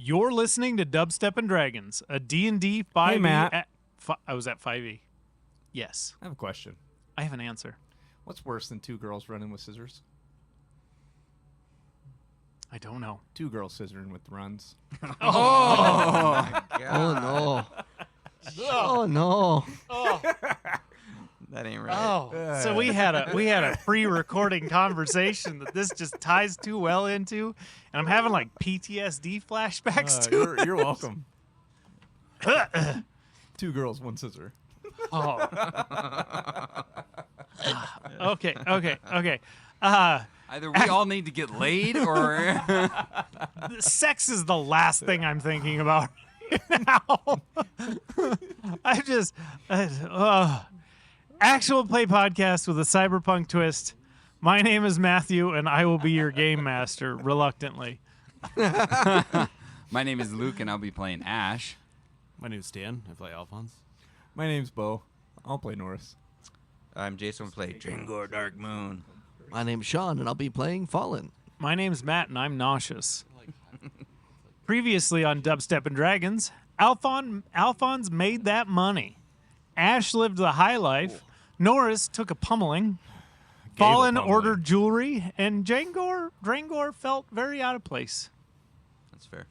You're listening to Dubstep and Dragons, a D&D 5e. Hey, Matt. I was at 5e. Yes. I have a question. I have an answer. What's worse than two girls running with scissors? I don't know. Two girls scissoring with runs. Oh no. Oh no. That ain't right. Oh, so we had a pre-recording conversation that this just ties too well into, and I'm having like PTSD flashbacks to it. You're welcome. Two girls, one scissor. Oh. Okay. Either we all need to get laid, or Sex is the last thing I'm thinking about right now. I just actual play podcast with a cyberpunk twist. My name is Matthew, and I will be your game master, reluctantly. my name is Luke, and I'll be playing Ash. My name's Dan. I play Alphonse. My name's Bo. I'll play Norris. I'm Jason. Play Dringor Dark Moon. My name's Sean, and I'll be playing Fallen. My name's Matt, and I'm nauseous. Previously on Dubstep and Dragons, Alphonse made that money. Ash lived the high life. Norris took a pummeling. Fallen ordered jewelry, and Drangor felt very out of place. That's fair.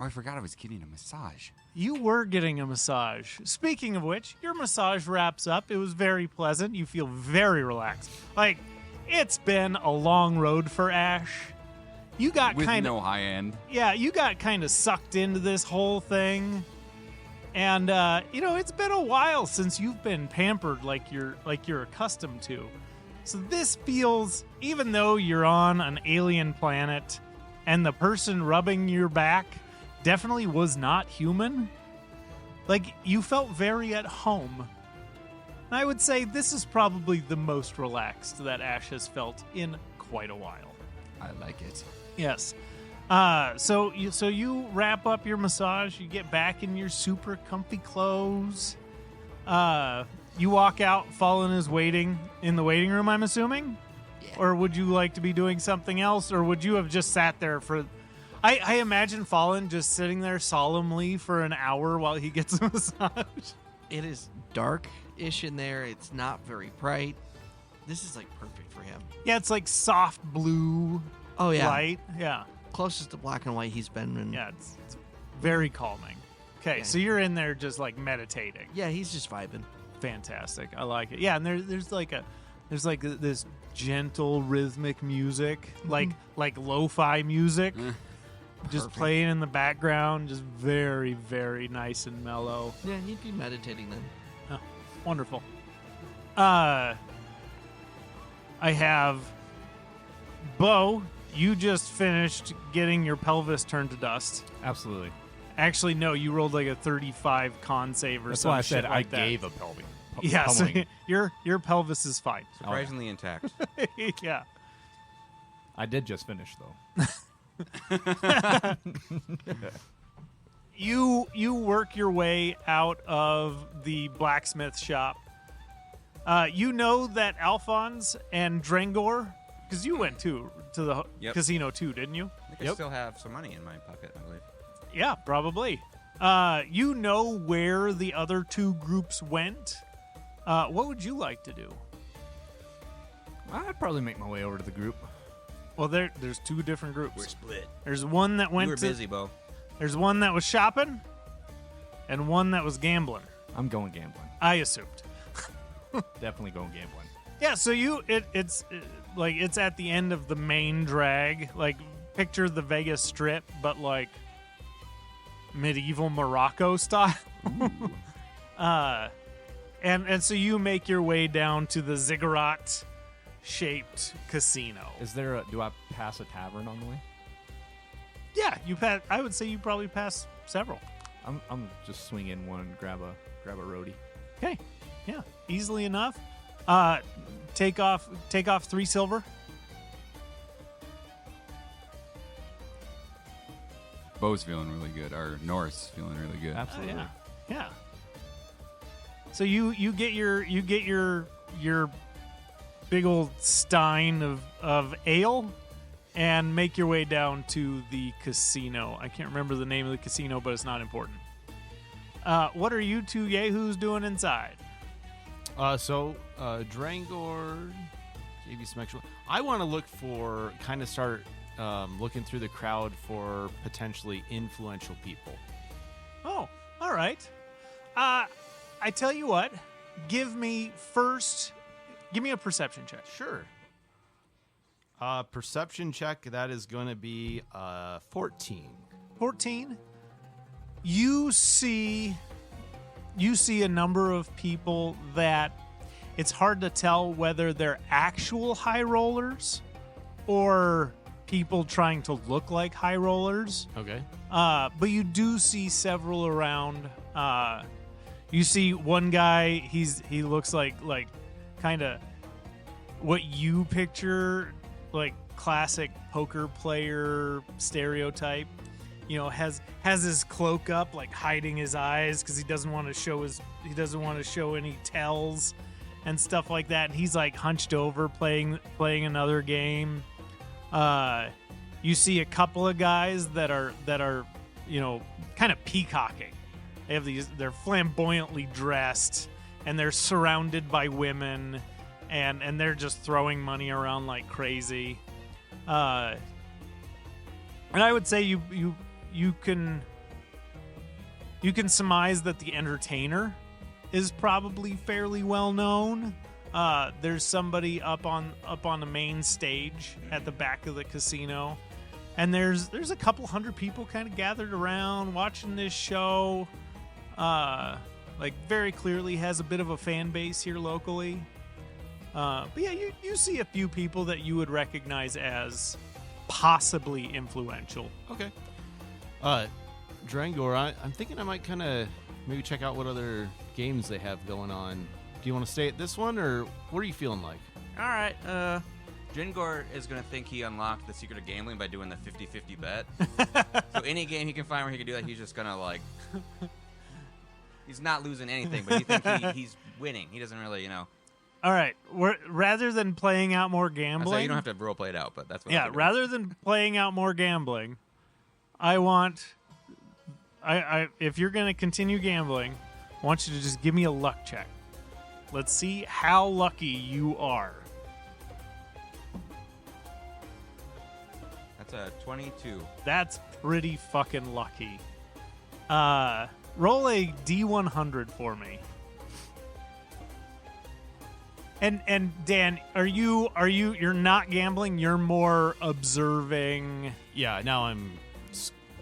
Oh, I forgot I was getting a massage. You were getting a massage. Speaking of which, your massage wraps up. It was very pleasant. You feel very relaxed. Like, it's been a long road for Ash. You got With kind of no high end. Yeah, you got kind of sucked into this whole thing. And it's been a while since you've been pampered like you're accustomed to. So this feels, even though you're on an alien planet and the person rubbing your back definitely was not human, like, you felt very at home. And I would say this is probably the most relaxed that Ash has felt in quite a while. I like it. Yes. So you wrap up your massage, you get back in your super comfy clothes. You walk out, Fallen is waiting in the waiting room, I'm assuming? Yeah. Or would you like to be doing something else, or would you have just sat there for... I imagine Fallen just sitting there solemnly for an hour while he gets a massage. It is dark-ish in there. It's not very bright. This is like perfect for him. Yeah, it's like soft blue Oh yeah, light. Yeah. closest to black and white he's been in. Yeah, it's very calming. Okay, Yeah. so you're in there just like meditating. Yeah, he's just vibing. Fantastic. I like it. Yeah, and there's this gentle rhythmic music, like lo-fi music, just Perfect. playing in the background, just very, very nice and mellow. Yeah, he'd be meditating then. Oh, wonderful. I have Bo. You just finished getting your pelvis turned to dust. Absolutely. Actually, no, you rolled like a 35 con save or That's some why I shit said like I that. gave a pelvic. Yeah, so pummeling. your pelvis is fine. Surprisingly intact. Yeah. I did just finish though. You work your way out of the blacksmith shop. You know that Alphonse and Drangor, because you went to the Yep. casino too, didn't you? I think I still have some money in my pocket, I believe. Yeah, probably. You know where the other two groups went. What would you like to do? I'd probably make my way over to the group. Well, there's two different groups. We're split. There's one that went You were to. busy, Bo. There's one that was shopping, and one that was gambling. I'm going gambling. I assumed. Definitely going gambling. Yeah, so it's at the end of the main drag. Like, picture the Vegas Strip, but like medieval Morocco style. And so you make your way down to the ziggurat shaped casino. Do I pass a tavern on the way? Yeah, you pass. I would say you probably pass several. I'm just swing in one, grab a roadie. Okay, yeah, easily enough. Take off 3 silver. Bo's feeling really good. Or Norris feeling really good. Absolutely. Yeah. So you get your big old stein of ale, and make your way down to the casino. I can't remember the name of the casino, but it's not important. What are you two yahoos doing inside? Drangor gave you some extra. I want to look for, start looking through the crowd for potentially influential people. Oh, all right. I tell you what. Give me a perception check. Sure. Perception check, that is going to be 14. 14. You see a number of people that it's hard to tell whether they're actual high rollers or people trying to look like high rollers. Okay. But you do see several around. You see one guy, he looks like kind of what you picture, like classic poker player stereotype. You know, has his cloak up, like hiding his eyes because he doesn't want to show any tells and stuff like that. And he's like hunched over playing another game. You see a couple of guys that are kind of peacocking. They're flamboyantly dressed and they're surrounded by women and they're just throwing money around like crazy. And I would say you can surmise that the entertainer is probably fairly well known. There's somebody up on the main stage at the back of the casino, and there's a couple hundred people kind of gathered around watching this show. Like very clearly has a bit of a fan base here locally. But yeah, you see a few people that you would recognize as possibly influential. Okay. Drangor, I'm thinking I might kind of maybe check out what other games they have going on. Do you want to stay at this one, or what are you feeling like? All right. Jingor is going to think he unlocked the secret of gambling by doing the 50-50 bet. So any game he can find where he can do that, he's just going to, he's not losing anything, but he thinks he's winning. He doesn't really, All right. Rather than playing out more gambling... you don't have to role play it out, but that's what Yeah, rather than playing out more gambling, I want... if you're going to continue gambling, I want you to just give me a luck check. Let's see how lucky you are. That's a 22. That's pretty fucking lucky. Roll a D100 for me. And Dan, you're not gambling, you're more observing. Yeah, now I'm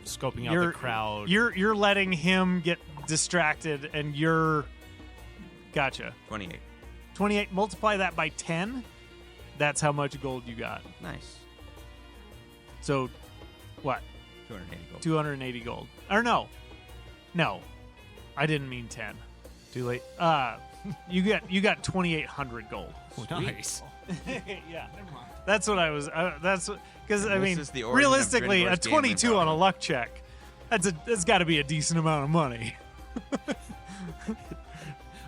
scoping out the crowd. You're letting him get distracted and you're gotcha. 28. 28, multiply that by 10. That's how much gold you got. Nice. So what? 280 gold. 280 gold. Or no. I didn't mean 10. Too late. You got 2,800 gold. Nice. Yeah, that's what I was. That's because I mean, is the origin of realistically, a Gringor's gambling 22 on a problem. luck check. That's got to be a decent amount of money.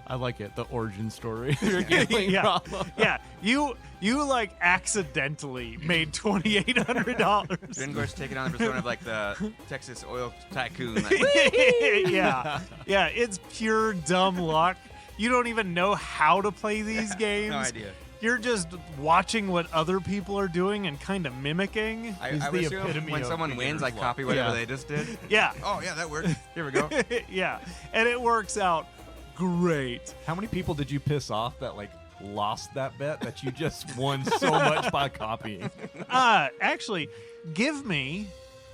I like it. The origin story. Your gambling Yeah. problem. Yeah, you like accidentally made $2,800. Gringor's taking on the persona of the Texas oil tycoon. Yeah, it's pure dumb luck. You don't even know how to play these games. No idea. You're just watching what other people are doing and kind of mimicking. I Is would the assume epitome when of someone wins, I beginner's copy luck. whatever Yeah. they just did. Yeah. Oh, yeah, that worked. Here we go. Yeah, and it works out great. How many people did you piss off that lost that bet that you just won so much by copying? Actually, give me,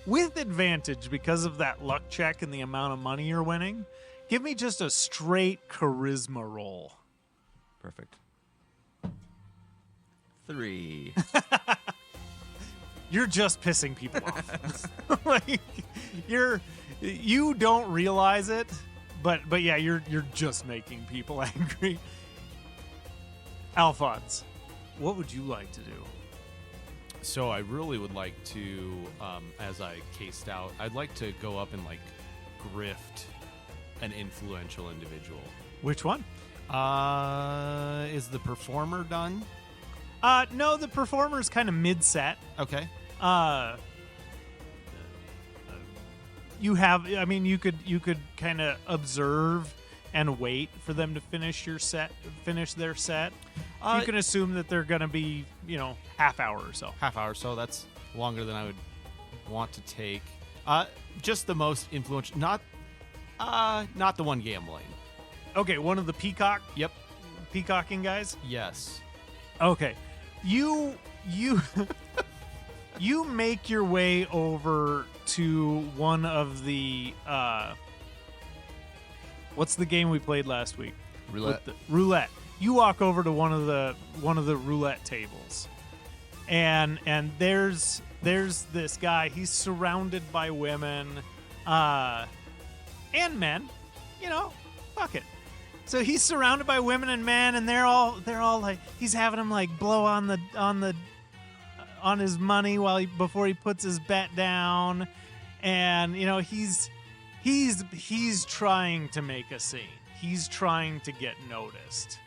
with advantage because of that luck check and the amount of money you're winning, give me just a straight charisma roll. Perfect. 3. You're just pissing people off. You don't realize it, but yeah, you're just making people angry. Alphonse, what would you like to do? So I really would like to, as I cased out, I'd like to go up and grift an influential individual. Which one? Is the performer done? No, the performer's kind of mid-set. Okay. You have, I mean, you could kind of observe and wait for them to finish their set. You can assume that they're going to be, half hour or so. Half hour, so that's longer than I would want to take. Just the most influential, not the one gambling. Okay, one of the peacocking guys. Yes. Okay, you you make your way over to one of the what's the game we played last week? Roulette. Roulette. You walk over to one of the roulette tables, and there's this guy. He's surrounded by women, and men. Fuck it. So he's surrounded by women and men, and they're all like, he's having him like blow on his money before he puts his bet down, and he's trying to make a scene. He's trying to get noticed.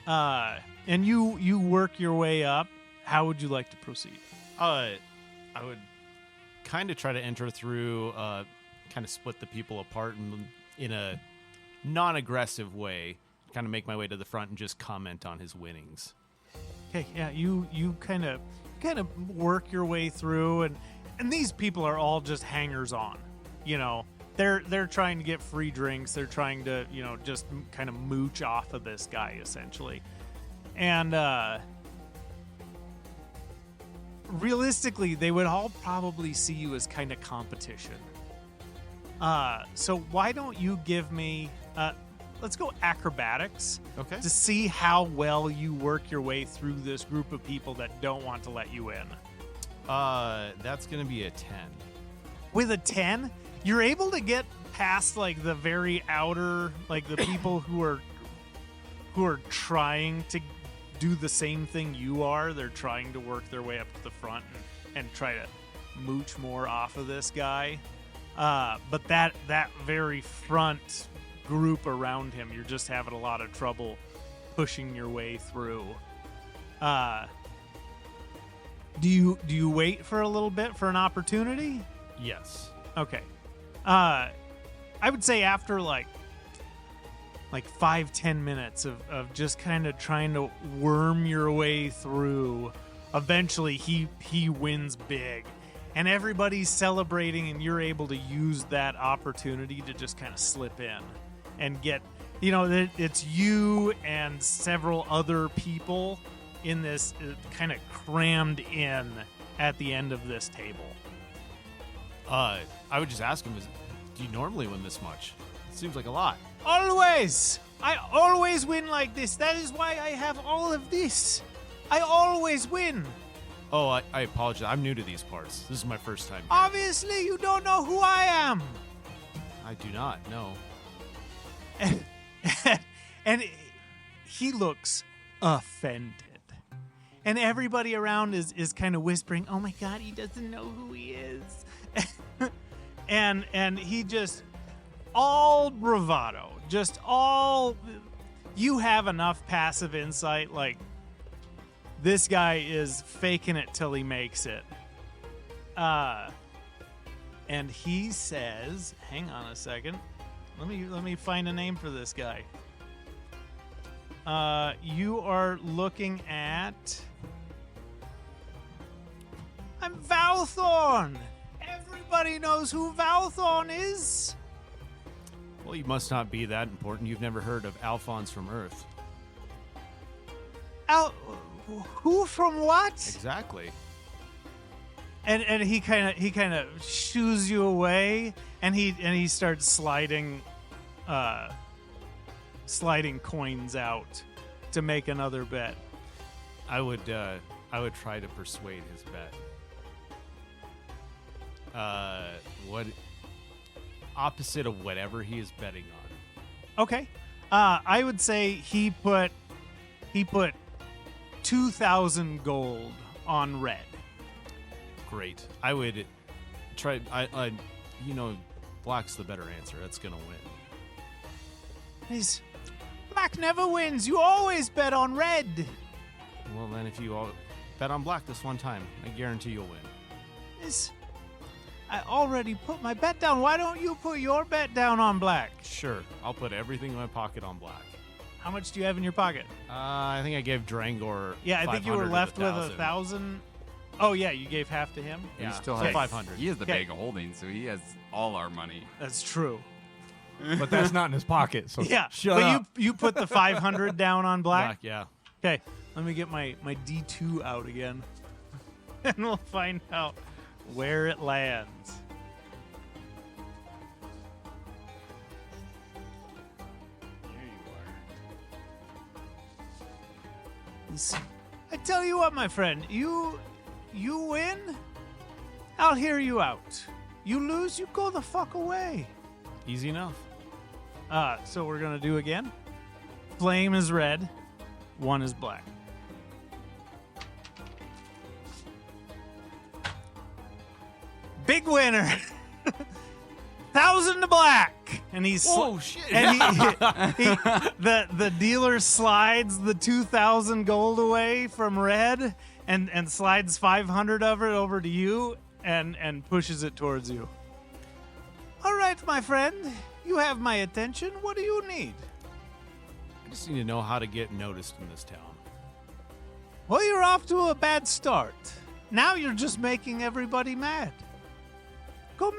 And you work your way up. How would you like to proceed? I would kind of try to enter through, kind of split the people apart in a non-aggressive way, kind of make my way to the front and just comment on his winnings. Okay, yeah, you kind of work your way through, and these people are all just hangers on. They're trying to get free drinks. They're trying to just kind of mooch off of this guy essentially, and realistically, they would all probably see you as kind of competition. So why don't you give me let's go acrobatics. Okay. To see how well you work your way through this group of people that don't want to let you in. That's going to be a 10. With a 10, you're able to get past like the very outer, like the people who are trying to do the same thing you are. They're trying to work their way up to the front and try to mooch more off of this guy. But that very front group around him, you're just having a lot of trouble pushing your way through. Do you wait for a little bit for an opportunity? Yes. Okay. I would say after like 5-10 minutes of just kind of trying to worm your way through, eventually he wins big. And everybody's celebrating, and you're able to use that opportunity to just kind of slip in and get, it's you and several other people in this kind of crammed in at the end of this table. I would just ask him, do you normally win this much? It seems like a lot. Always! I always win like this. That is why I have all of this. I always win. Oh, I apologize. I'm new to these parts. This is my first time here. Obviously, you don't know who I am. I do not, no. And he looks offended. And everybody around is kind of whispering, "Oh my God, he doesn't know who he is." and he just, all bravado, just all, you have enough passive insight, like, this guy is faking it till he makes it. And he says, hang on a second. Let me find a name for this guy. You are looking at, I'm Valthorn. Everybody knows who Valthorn is. Well, you must not be that important. You've never heard of Alphonse from Earth. Who from what? Exactly. And he kind of shoos you away, and he starts sliding coins out to make another bet. I would try to persuade his bet. What opposite of whatever he is betting on? Okay. I would say he put 2,000 gold on red. Great. I would try. Black's the better answer. That's gonna win. Black never wins. You always bet on red. Well, then if you all bet on black this one time, I guarantee you'll win. I already put my bet down. Why don't you put your bet down on black? Sure, I'll put everything in my pocket on black. How much do you have in your pocket? I think I gave Drangor. Yeah, I think you were 500 left with 1,000. 1,000. Oh yeah, you gave half to him. Yeah, He still so has 500. He has the Okay. bag of holding, so he has all our money. That's true. But that's not in his pocket. So Yeah, shut but up. you put the 500 down on black. Yeah. Okay, let me get my D2 out again, and we'll find out where it lands. I tell you what, my friend, you win, I'll hear you out. You lose, you go the fuck away. Easy enough. So we're gonna do again. Flame is red, 1 is black. Big winner. 1,000 to black, and he's shit! and the dealer slides the 2,000 gold away from red and slides 500 of it over to you and pushes it towards you. All right, my friend, you have my attention. What do you need? I just need to know how to get noticed in this town. Well, you're off to a bad start. Now you're just making everybody mad. Go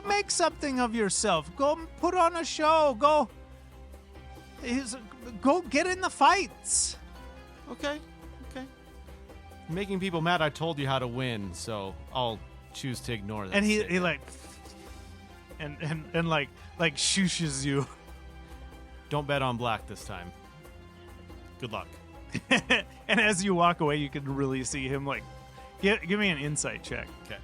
make something of yourself. Go put on a show. Go get in the fights. Okay. Making people mad. I told you how to win, so I'll choose to ignore that. And he statement. like and like shooshes you. Don't bet on black this time. Good luck. And as you walk away, you can really see him like give me an insight check. Okay.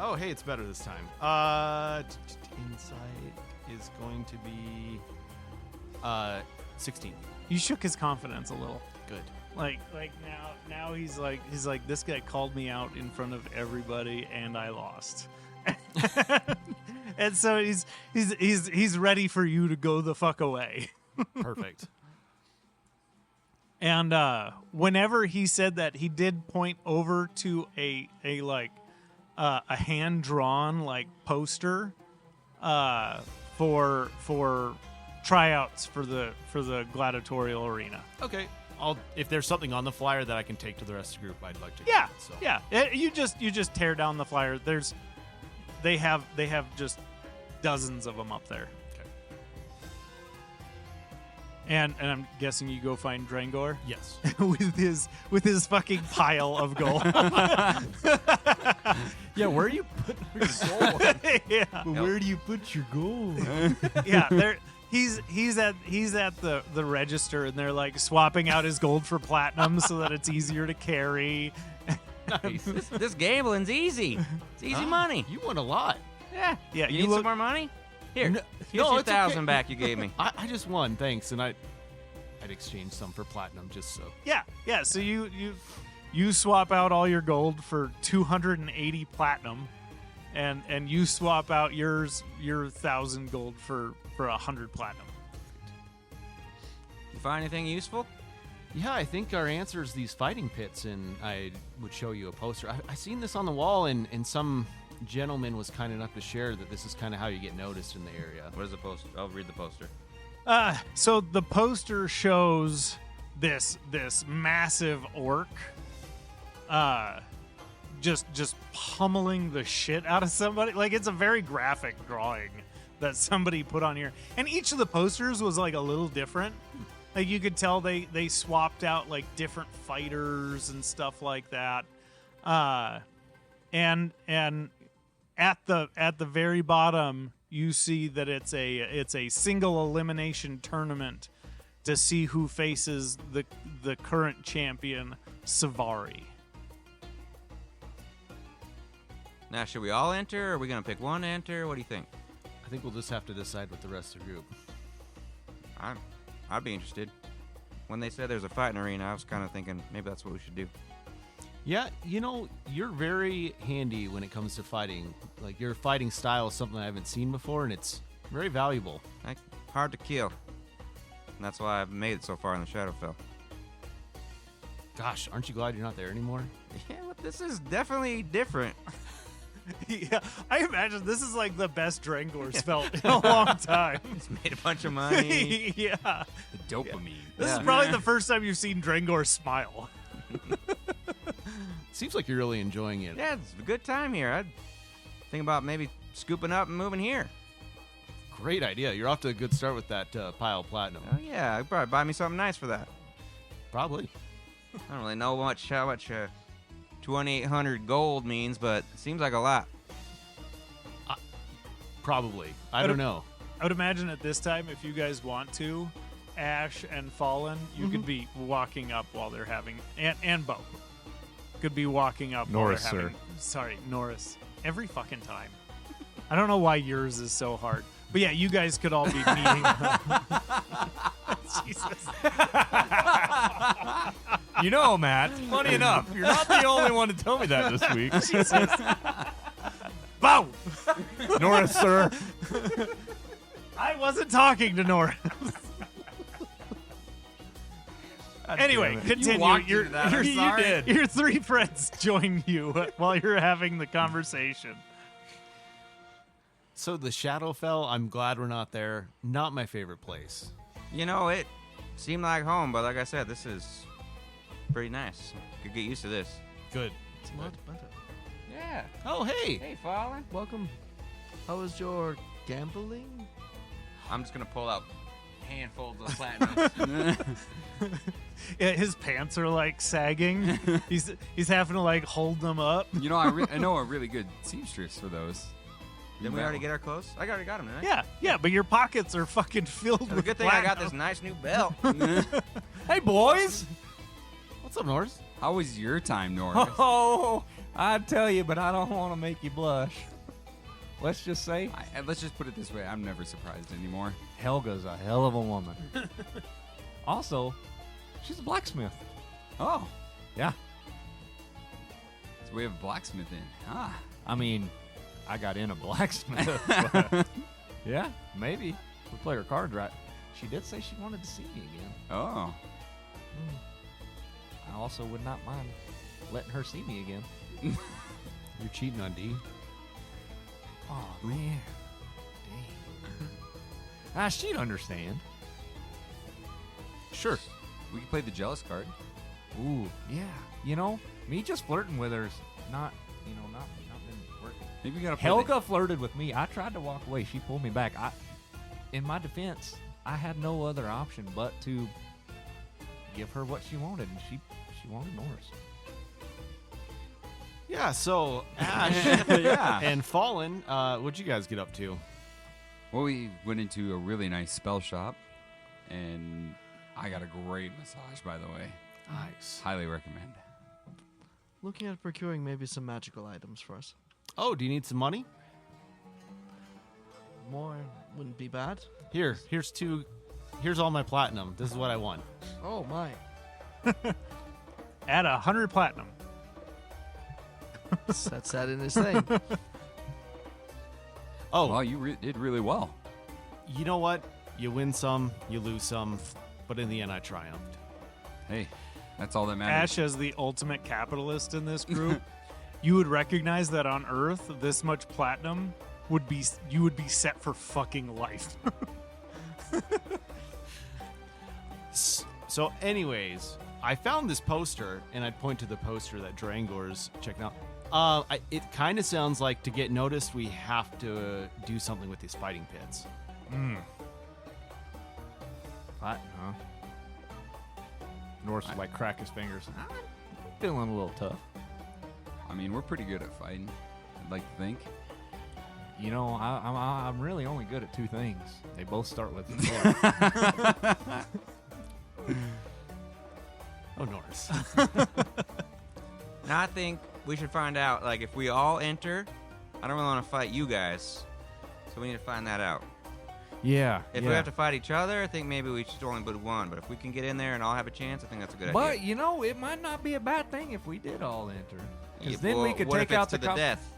Oh, hey, it's better this time. Insight is going to be 16. You shook his confidence a little. Good. Like now he's like this guy called me out in front of everybody and I lost. And so he's ready for you to go the fuck away. Perfect. And whenever he said that, he did point over to a hand drawn like poster for tryouts for the gladiatorial arena. Okay. If there's something on the flyer that I can take to the rest of the group, I'd like to. Yeah, get it, so. yeah. You just tear down the flyer. They have just dozens of them up there. Okay. And I'm guessing you go find Drangor Yes. with his fucking pile of gold. Yeah, where are you putting your gold? Yeah, Where do you put your gold? yeah. He's at the register and they're like swapping out his gold for platinum so that it's easier to carry. Nice. This gambling's easy. It's easy money. You won a lot. Yeah. You need some more money? Here, No, here's no, your it's okay. 1,000 back you gave me. I just won, thanks, and I'd exchange some for platinum just so. Yeah. So you swap out all your gold for 280 platinum, and you swap out your 1,000 gold for 100 platinum. You find anything useful? Yeah, I think our answer is these fighting pits, and I would show you a poster. I seen this on the wall, and some gentleman was kind enough to share that this is kind of how you get noticed in the area. What is the poster? I'll read the poster. So the poster shows this massive orc, just pummeling the shit out of somebody. Like, it's a very graphic drawing that somebody put on here, and each of the posters was like a little different. Like, you could tell they swapped out like different fighters and stuff like that. And at the very bottom, you see that it's a single elimination tournament to see who faces the current champion, Savari. Now, should we all enter? Or are we going to pick one to enter? What do you think? I think we'll just have to decide with the rest of the group. I'd be interested. When they said there's a fighting arena, I was kind of thinking maybe that's what we should do. Yeah, you're very handy when it comes to fighting. Like, your fighting style is something I haven't seen before, and it's very valuable. Hard to kill. And that's why I've made it so far in the Shadowfell. Gosh, aren't you glad you're not there anymore? Yeah, what This is definitely different. Yeah, I imagine this is like the best Drangor's felt in a long time. He's made a bunch of money. Yeah. The dopamine. This is Yeah. probably the first time you've seen Drangor smile. Seems like you're really enjoying it. Yeah, it's a good time here. I'd think about maybe scooping up and moving here. Great idea. You're off to a good start with that pile of platinum. Oh yeah, I'd probably buy me something nice for that. Probably. I don't really know how much 2,800 gold means, but it seems like a lot. Probably. I don't know. I would imagine at this time, if you guys want to, Ash and Fallen, you could be walking up while they're having, and Bo could be walking up Norris, while they're having. Sorry, Norris. Every fucking time. I don't know why yours is so hard. But yeah, you guys could all be meeting. Jesus. You know, Matt, funny enough, you're not the only one to tell me that this week. Bo! Norris, sir. I wasn't talking to Norris. Anyway, continue. walked Your, into that, your, I'm you sorry. did. Your three friends join you while you're having the conversation. So the Shadowfell, I'm glad we're not there. Not my favorite place. You know, it seemed like home, but like I said, this is pretty nice. Could get used to this. Good. It's a lot better. Yeah. Oh, hey. Hey, Fallen. Welcome. How was your gambling? I'm just gonna pull out handfuls of platinum. Yeah, his pants are like sagging. He's having to like hold them up. You know, I know a really good seamstress for those. Didn't we already get our clothes? I already got them, didn't I? Yeah, but your pockets are fucking filled It's a with good thing I got this platinum. nice new belt. Hey, boys. What's up, Norris? How was your time, Norris? Oh, I'd tell you, but I don't want to make you blush. Let's just say Let's just put it this way. I'm never surprised anymore. Helga's a hell of a woman. Also, she's a blacksmith. Oh, Yeah. so we have a blacksmith in. Ah. I mean, I got in a blacksmith. but yeah, maybe. We play her cards right. She did say she wanted to see me again. Oh. I also would not mind letting her see me again. You're cheating on D. Oh, man. Dang. She'd understand. Sure. We can play the jealous card. Ooh, yeah. You know, me just flirting with her's not been working. Maybe we gotta play Helga flirted with me. I tried to walk away. She pulled me back. In my defense, I had no other option but to give her what she wanted, and she wanted Norris. Yeah, so Ash Yeah. and Fallen, what'd you guys get up to? Well, we went into a really nice spell shop, and I got a great massage, by the way. Nice. Highly recommend. Looking at procuring maybe some magical items for us. Oh, do you need some money? More wouldn't be bad. Here's all my platinum. This is what I want. Oh my. Add 100 platinum. That's that in his thing. Oh, Well, you did really well. you know what? You win some, you lose some, but in the end, I triumphed. Hey, that's all that matters. Ash, as the ultimate capitalist in this group, you would recognize that on Earth, this much platinum you would be set for fucking life. So, anyways, I found this poster, and I'd point to the poster that Drangor's checking out. It kind of sounds like to get noticed, we have to do something with these fighting pits. Fighting, huh? Norris would like crack his fingers. I'm feeling a little tough. I mean, we're pretty good at fighting, I'd like to think. You know, I'm really only good at two things. They both start with Oh, Norris. Now I think we should find out, like, if we all enter, I don't really want to fight you guys, so we need to find that out. Yeah. If we have to fight each other, I think maybe we should only put one. But if we can get in there and all have a chance, I think that's a good But idea. you know, it might not be a bad thing if we did all enter, because Yeah, then we well, could what take if it's out to the death.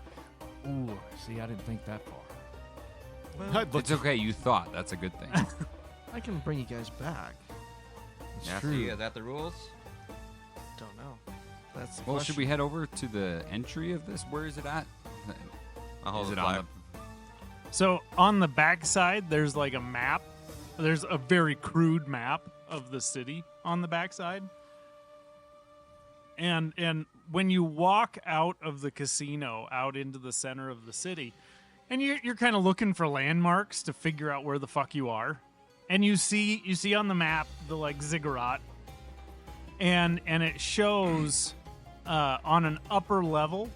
Ooh, see, I didn't think that far. I'd look- It's okay, you thought. That's a good thing. I can bring you guys back. It's Yeah, true. see, is that the rules? Don't know. That's the Well, question. should we head over to the entry of this? Where is it at? I'll hold Is the it on flag. So on the backside, there's like a map. There's a very crude map of the city on the backside. And when you walk out of the casino out into the center of the city, and you're kind of looking for landmarks to figure out where the fuck you are, and you see on the map the like ziggurat, and it shows on an upper level,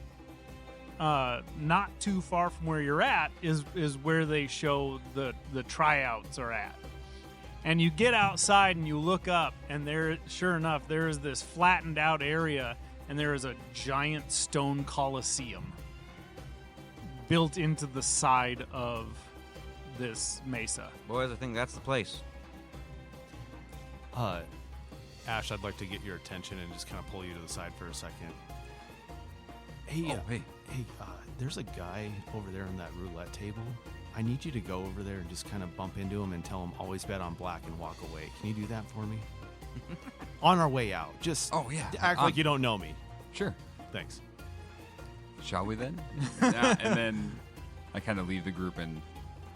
not too far from where you're at, is where they show the tryouts are at. And you get outside and you look up, and there, sure enough, there is this flattened out area, and there is a giant stone coliseum built into the side of this mesa. Boys, I think that's the place. Ash, I'd like to get your attention and just kind of pull you to the side for a second. Hey, Hey. there's a guy over there on that roulette table. I need you to go over there and just kind of bump into him and tell him always bet on black and walk away. Can you do that for me? On our way out. Just Oh, yeah. act like you don't know me. Sure. Thanks. Shall we then? Yeah, and then I kind of leave the group and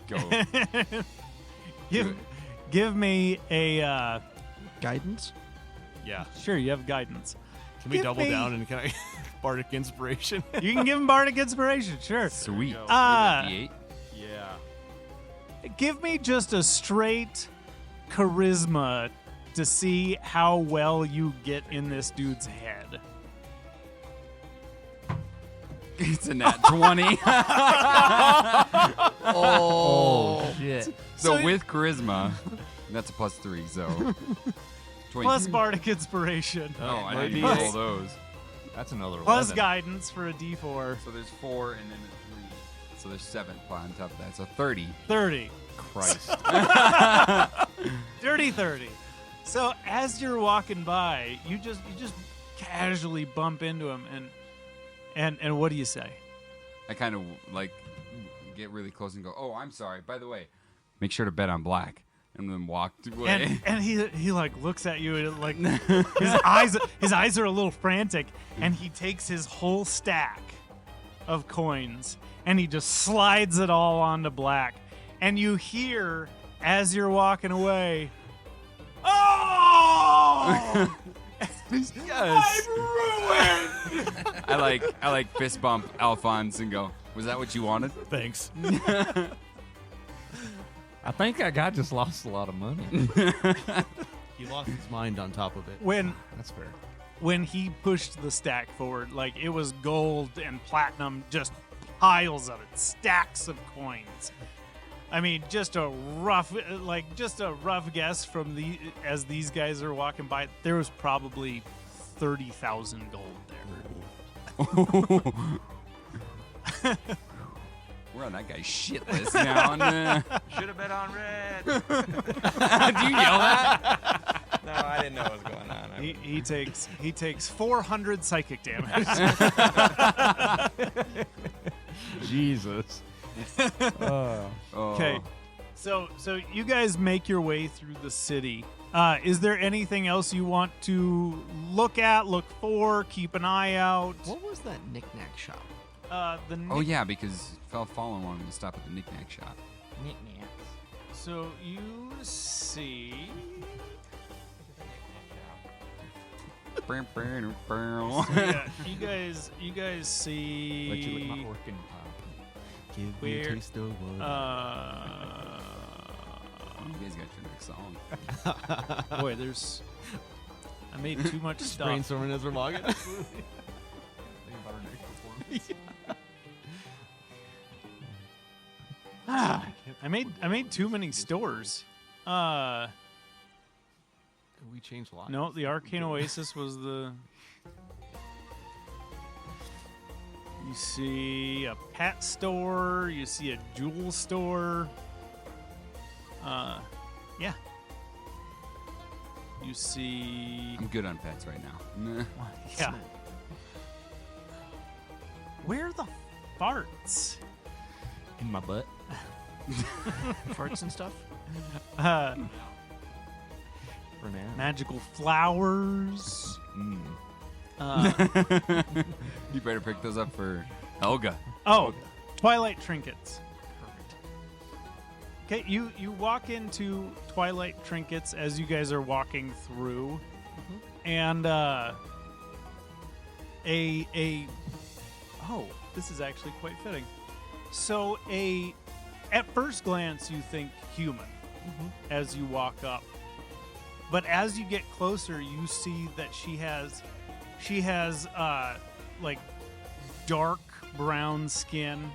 go. Give me a Guidance? Yeah. sure. You have guidance. Can we Give double me- down and can I bardic inspiration? You can give him bardic inspiration. Sure. Sweet. Uh, Yeah. Give me just a straight charisma to see how well you get in this dude's head. It's a nat 20. Oh. Shit. So So- with charisma, that's a +3. So 20. Plus bardic inspiration. Oh, I Might didn't be roll a- those. That's another Plus 11. guidance for a d4. So there's 4 and then a 3. So there's 7 on top of that. So 30. 30. Christ. Dirty 30. So as you're walking by, you just casually bump into him and what do you say? I kind of like get really close and go, "Oh, I'm sorry. By the way, make sure to bet on black." And then walked away. And he like looks at you and like his eyes are a little frantic, and he takes his whole stack of coins and he just slides it all onto black. And you hear as you're walking away, "Oh! Yes. I like fist bump Alphonse and go, "Was that what you wanted?" Thanks. I think that guy just lost a lot of money. He lost his mind on top of it. That's fair. When he pushed the stack forward, like it was gold and platinum, just piles of it, stacks of coins. I mean, just a rough guess from as these guys are walking by, there was probably 30,000 gold there. We're on that guy's shit list now. Should have bet on red. Do you yell that? No, I didn't know what was going on. He takes 400 psychic damage. Jesus. Okay. So you guys make your way through the city. Is there anything else you want to look at, look for, keep an eye out? What was that knick-knack shop? Oh yeah, because Fallen wanted to stop at the knick-knack shop. So you see. Yeah, you guys see. Let you lick my orc and Give me a Where- taste of what? You guys got your next song. Boy, there's. I made too much stuff. Brainstorming as we're logging. I made too many stores. We changed a lot. No, the Arcane Oasis was the. You see a pet store. You see a jewel store. Yeah. You see. I'm good on pets right now. Yeah. Where are the farts? in my butt. Farts and stuff? Uh, For now. magical flowers. You better pick those up for Helga. Oh, Twilight trinkets. Perfect. Okay, you walk into Twilight trinkets as you guys are walking through, and this is actually quite fitting. So at first glance you think human as you walk up, but as you get closer you see that she has like dark brown skin,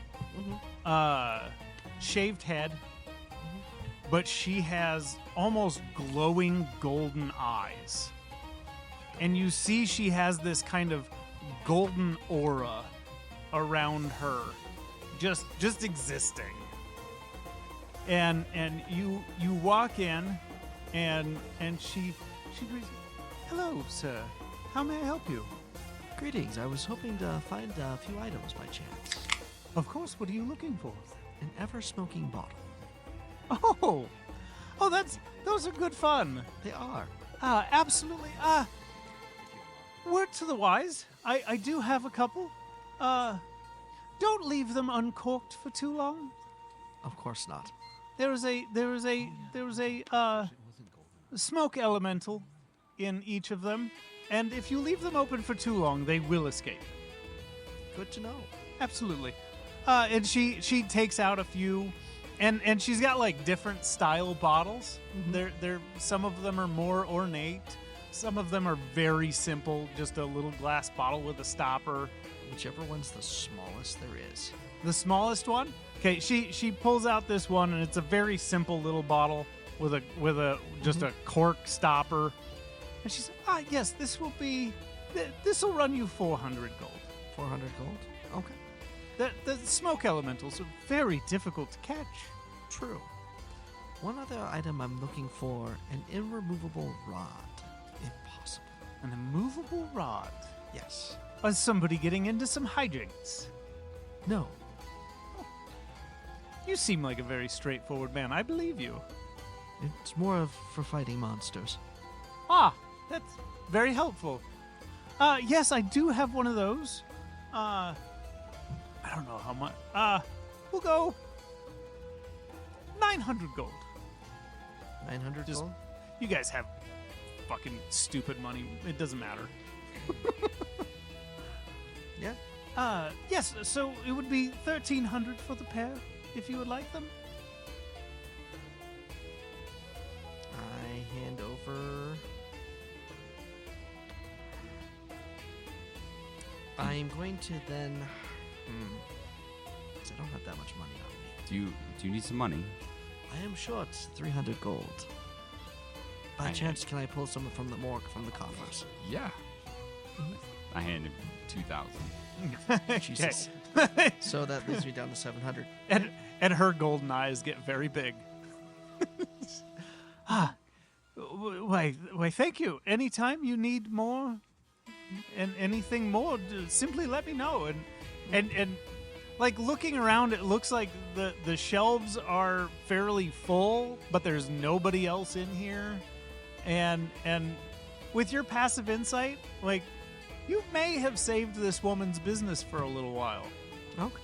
shaved head, but she has almost glowing golden eyes. And you see she has this kind of golden aura around her, just existing. And you walk in, and she greets you. Hello, sir. How may I help you? Greetings. I was hoping to find a few items by chance. Of course. What are you looking for? An ever-smoking bottle. Oh, those are good fun. They are. Absolutely. Word to the wise, I do have a couple. Don't leave them uncorked for too long. Of course not. There was a smoke elemental in each of them, and if you leave them open for too long, they will escape. Good to know. Absolutely. And she takes out a few, and she's got like different style bottles. They're some of them are more ornate. Some of them are very simple, just a little glass bottle with a stopper. Whichever one's the smallest there is. The smallest one? Okay, she pulls out this one, and it's a very simple little bottle with a just a cork stopper. And she said, yes, this will run you 400 gold. 400 gold? Okay. The smoke elementals are very difficult to catch. True. One other item I'm looking for, an irremovable rod, if possible. An immovable rod. Yes. Is somebody getting into some hijinks? No. You seem like a very straightforward man. I believe you. It's more of for fighting monsters. That's very helpful. Yes, I do have one of those. I don't know how much. We'll go 900 gold. 900 Just- gold? You guys have fucking stupid money. It doesn't matter. Yeah. Yes, so it would be 1,300 for the pair, if you would like them. I hand over. I'm going to then. 'Cause I don't have that much money on me. Do you need some money? I am short 300 gold. By chance, can I pull some from the morgue from the coffers? Yeah. I hand him 2,000. Jesus. So that leaves me down to 700. And her golden eyes get very big. Why, thank you. Anytime you need more and anything more, simply let me know. And like looking around, it looks like the shelves are fairly full, but there's nobody else in here. And with your passive insight, like you may have saved this woman's business for a little while. Okay.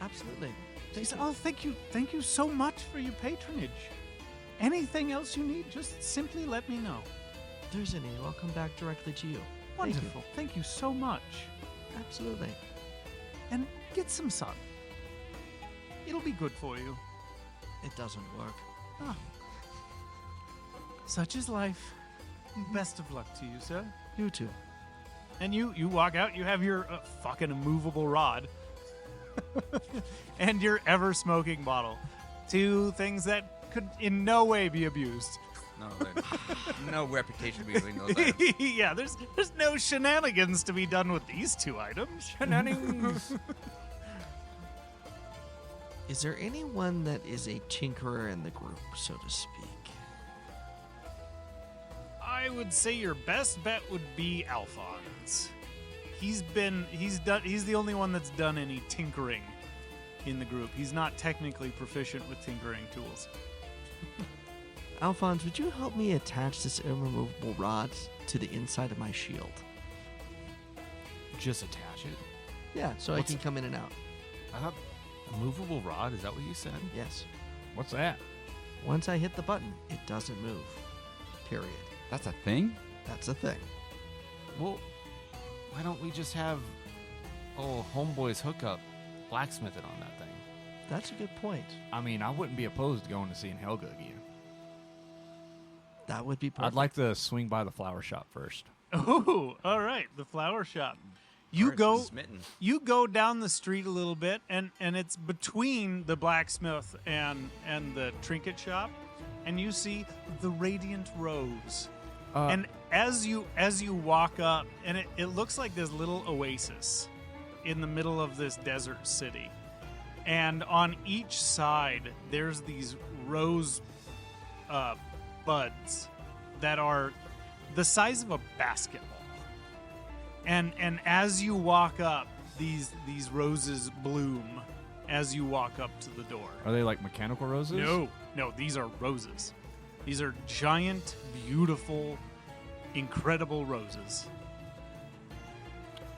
Absolutely. She said, "Oh, thank you so much for your patronage. Anything else you need, just simply let me know." If there's any, I'll come back directly to you. Thank you. Wonderful. Thank you so much. Absolutely. And get some sun. It'll be good for you. It doesn't work. Such is life. Best of luck to you, sir. You too. And you walk out, you have your fucking immovable rod and your ever-smoking bottle. Two things that could in no way be abused. No, no reputation between those items. Yeah, there's no shenanigans to be done with these two items. Shenanigans. Is there anyone that is a tinkerer in the group, so to speak? I would say your best bet would be Alphonse. He's the only one that's done any tinkering in the group. He's not technically proficient with tinkering tools. Alphonse, would you help me attach this irremovable rod to the inside of my shield? just attach it? Yeah, so What's- I can come in and out. I thought a movable rod. Is that what you said? Yes. What's that? Once I hit the button, it doesn't move. Period. That's a thing? That's a thing. Well, why don't we just have homeboys hookup blacksmith it on that thing? That's a good point. I mean, I wouldn't be opposed to going to seeing Helga again. That would be perfect. I'd like to swing by the flower shop first. Ooh, all right, the flower shop. You Orange go is smitten. you go down the street a little bit, and it's between the blacksmith and the trinket shop, and you see the Radiant Rose. And as you walk up, and it looks like this little oasis in the middle of this desert city. And on each side, there's these rose buds that are the size of a basketball. And as you walk up, these roses bloom as you walk up to the door. Are they like mechanical roses? No, these are roses. These are giant, beautiful, incredible roses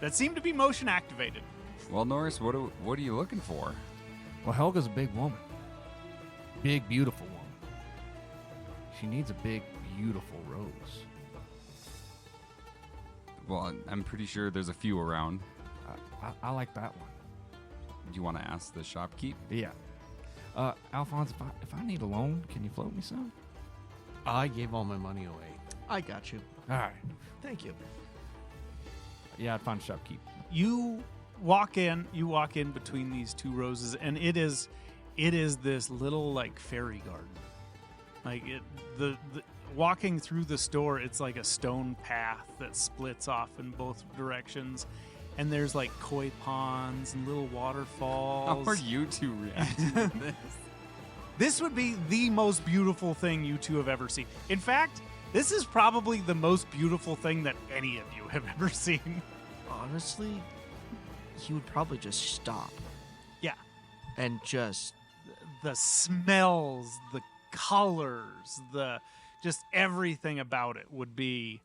that seem to be motion activated. Well, Norris, what are you looking for? Well, Helga's a big woman. Big, beautiful woman. She needs a big, beautiful rose. Well, I'm pretty sure there's a few around. I like that one. Do you want to ask the shopkeep? Yeah. Alphonse, if I need a loan, can you float me some? I gave all my money away. I got you. All right. Thank you. Yeah, I'd find a shopkeep. You walk in between these two roses, and it is this little like fairy garden. Like the walking through the store, it's like a stone path that splits off in both directions, and there's like koi ponds and little waterfalls. How are you two reacting to this? This would be the most beautiful thing you two have ever seen. In fact, this is probably the most beautiful thing that any of you have ever seen. Honestly, he would probably just stop Yeah. and just The smells, the colors, just everything about it would be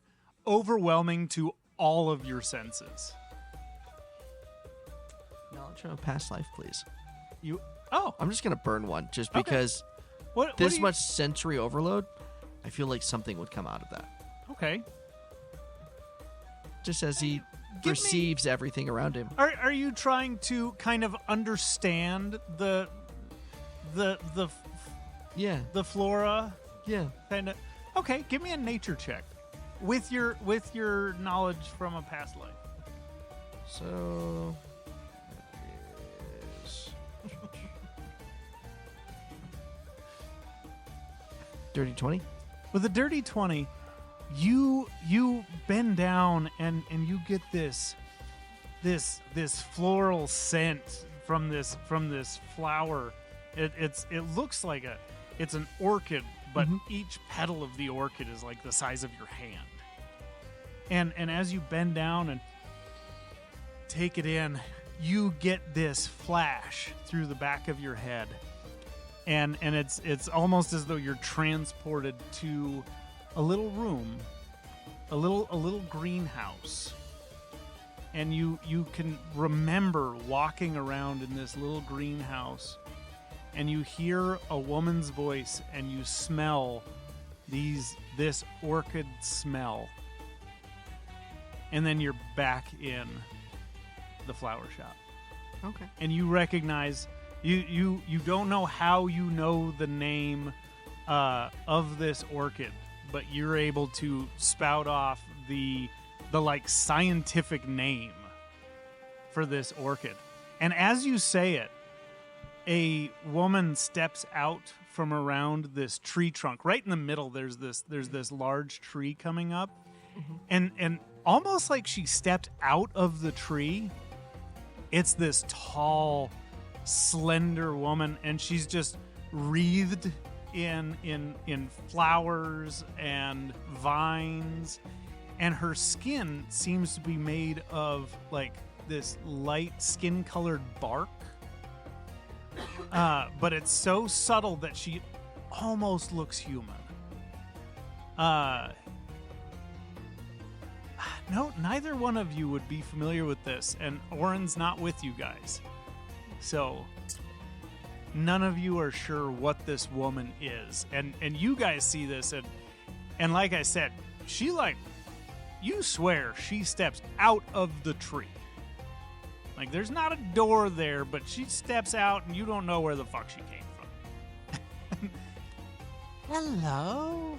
overwhelming to all of your senses. knowledge from a past life, please. Oh, I'm just gonna burn one just Okay. because what this do you- much sensory overload. I feel like something would come out of that. Okay. Just as he me- perceives everything around him. Are you trying to kind of understand the Yeah, flora? yeah. Kind of. Okay, give me a nature check with your knowledge from a past life. So that is dirty 20. With a dirty 20, you bend down and you get this floral scent from this flower. It looks like it's an orchid, but each petal of the orchid is like the size of your hand. And as you bend down and take it in, you get this flash through the back of your head. And it's almost as though you're transported to a little room, a little greenhouse. And you can remember walking around in this little greenhouse, and you hear a woman's voice, and you smell this orchid smell. And then you're back in the flower shop. Okay. And you recognize you don't know how you know the name of this orchid, but you're able to spout off the like scientific name for this orchid. And as you say it, a woman steps out from around this tree trunk. Right in the middle, there's this large tree coming up, and almost like she stepped out of the tree. It's this tall, slender woman, and she's just wreathed in flowers and vines, and her skin seems to be made of like this light skin-colored bark. But it's so subtle that she almost looks human. no, neither one of you would be familiar with this, and Oren's not with you guys. So none of you are sure what this woman is. And you guys see this, and like I said, she you swear she steps out of the tree. Like, there's not a door there, but she steps out, and you don't know where the fuck she came from. Hello?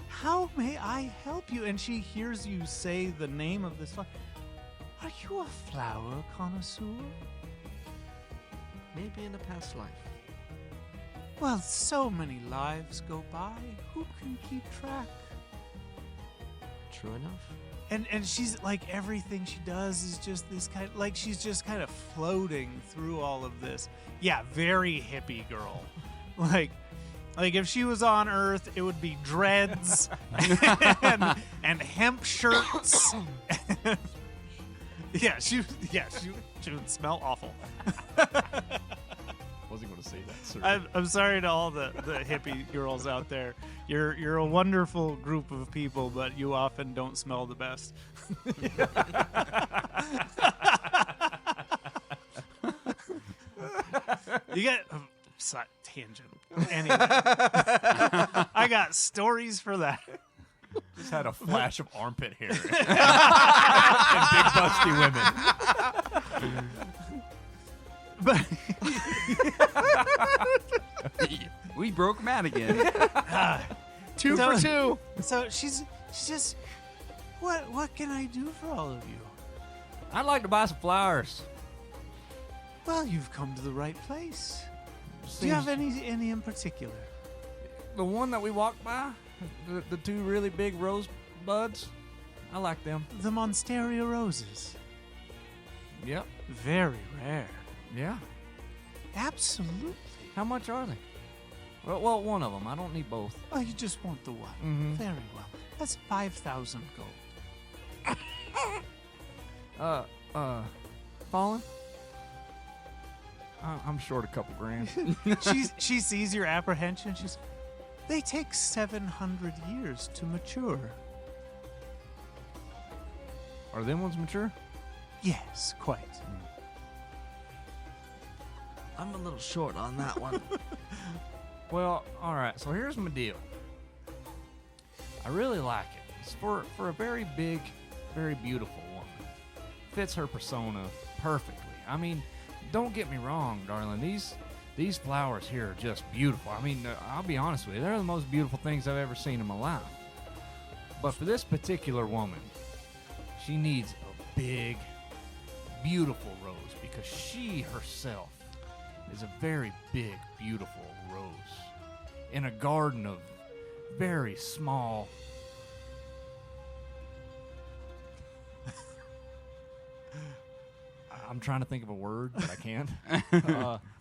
How may I help you? And she hears you say the name of this flower. Are you a flower connoisseur? Maybe in a past life. Well, so many lives go by. Who can keep track? True enough. And she's like, everything she does is just this kind of, like, she's just kind of floating through all of this. Yeah, very hippie girl. Like if she was on Earth, it would be dreads and hemp shirts. She would smell awful. Wasn't going to say that, sir. I'm sorry to all the hippie girls out there. You're a wonderful group of people, but you often don't smell the best. You get tangent. Anyway, I got stories for that. Just had a flash of armpit hair and big busty women. But We broke Matt again. 2 for 2. so she's just, what can I do for all of you? I'd like to buy some flowers. Well, you've come to the right place. Do you have any in particular? The one that we walked by, the two really big rose buds, I like them. The Monsteria roses. Yep. Very rare. Yeah. Absolutely. How much are they? Well, one of them. I don't need both. Oh, you just want the one. Mhm. Very well. That's 5,000 gold. Fallen? I'm short a couple grand. She sees your apprehension. They take 700 years to mature. Are them ones mature? Yes, quite. I'm a little short on that one. Well, all right. So here's my deal. I really like it. It's for a very big, very beautiful woman. Fits her persona perfectly. I mean, don't get me wrong, darling. These flowers here are just beautiful. I mean, I'll be honest with you. They're the most beautiful things I've ever seen in my life. But for this particular woman, she needs a big, beautiful rose because she herself is a very big, beautiful rose in a garden of very small. I'm trying to think of a word, but I can't.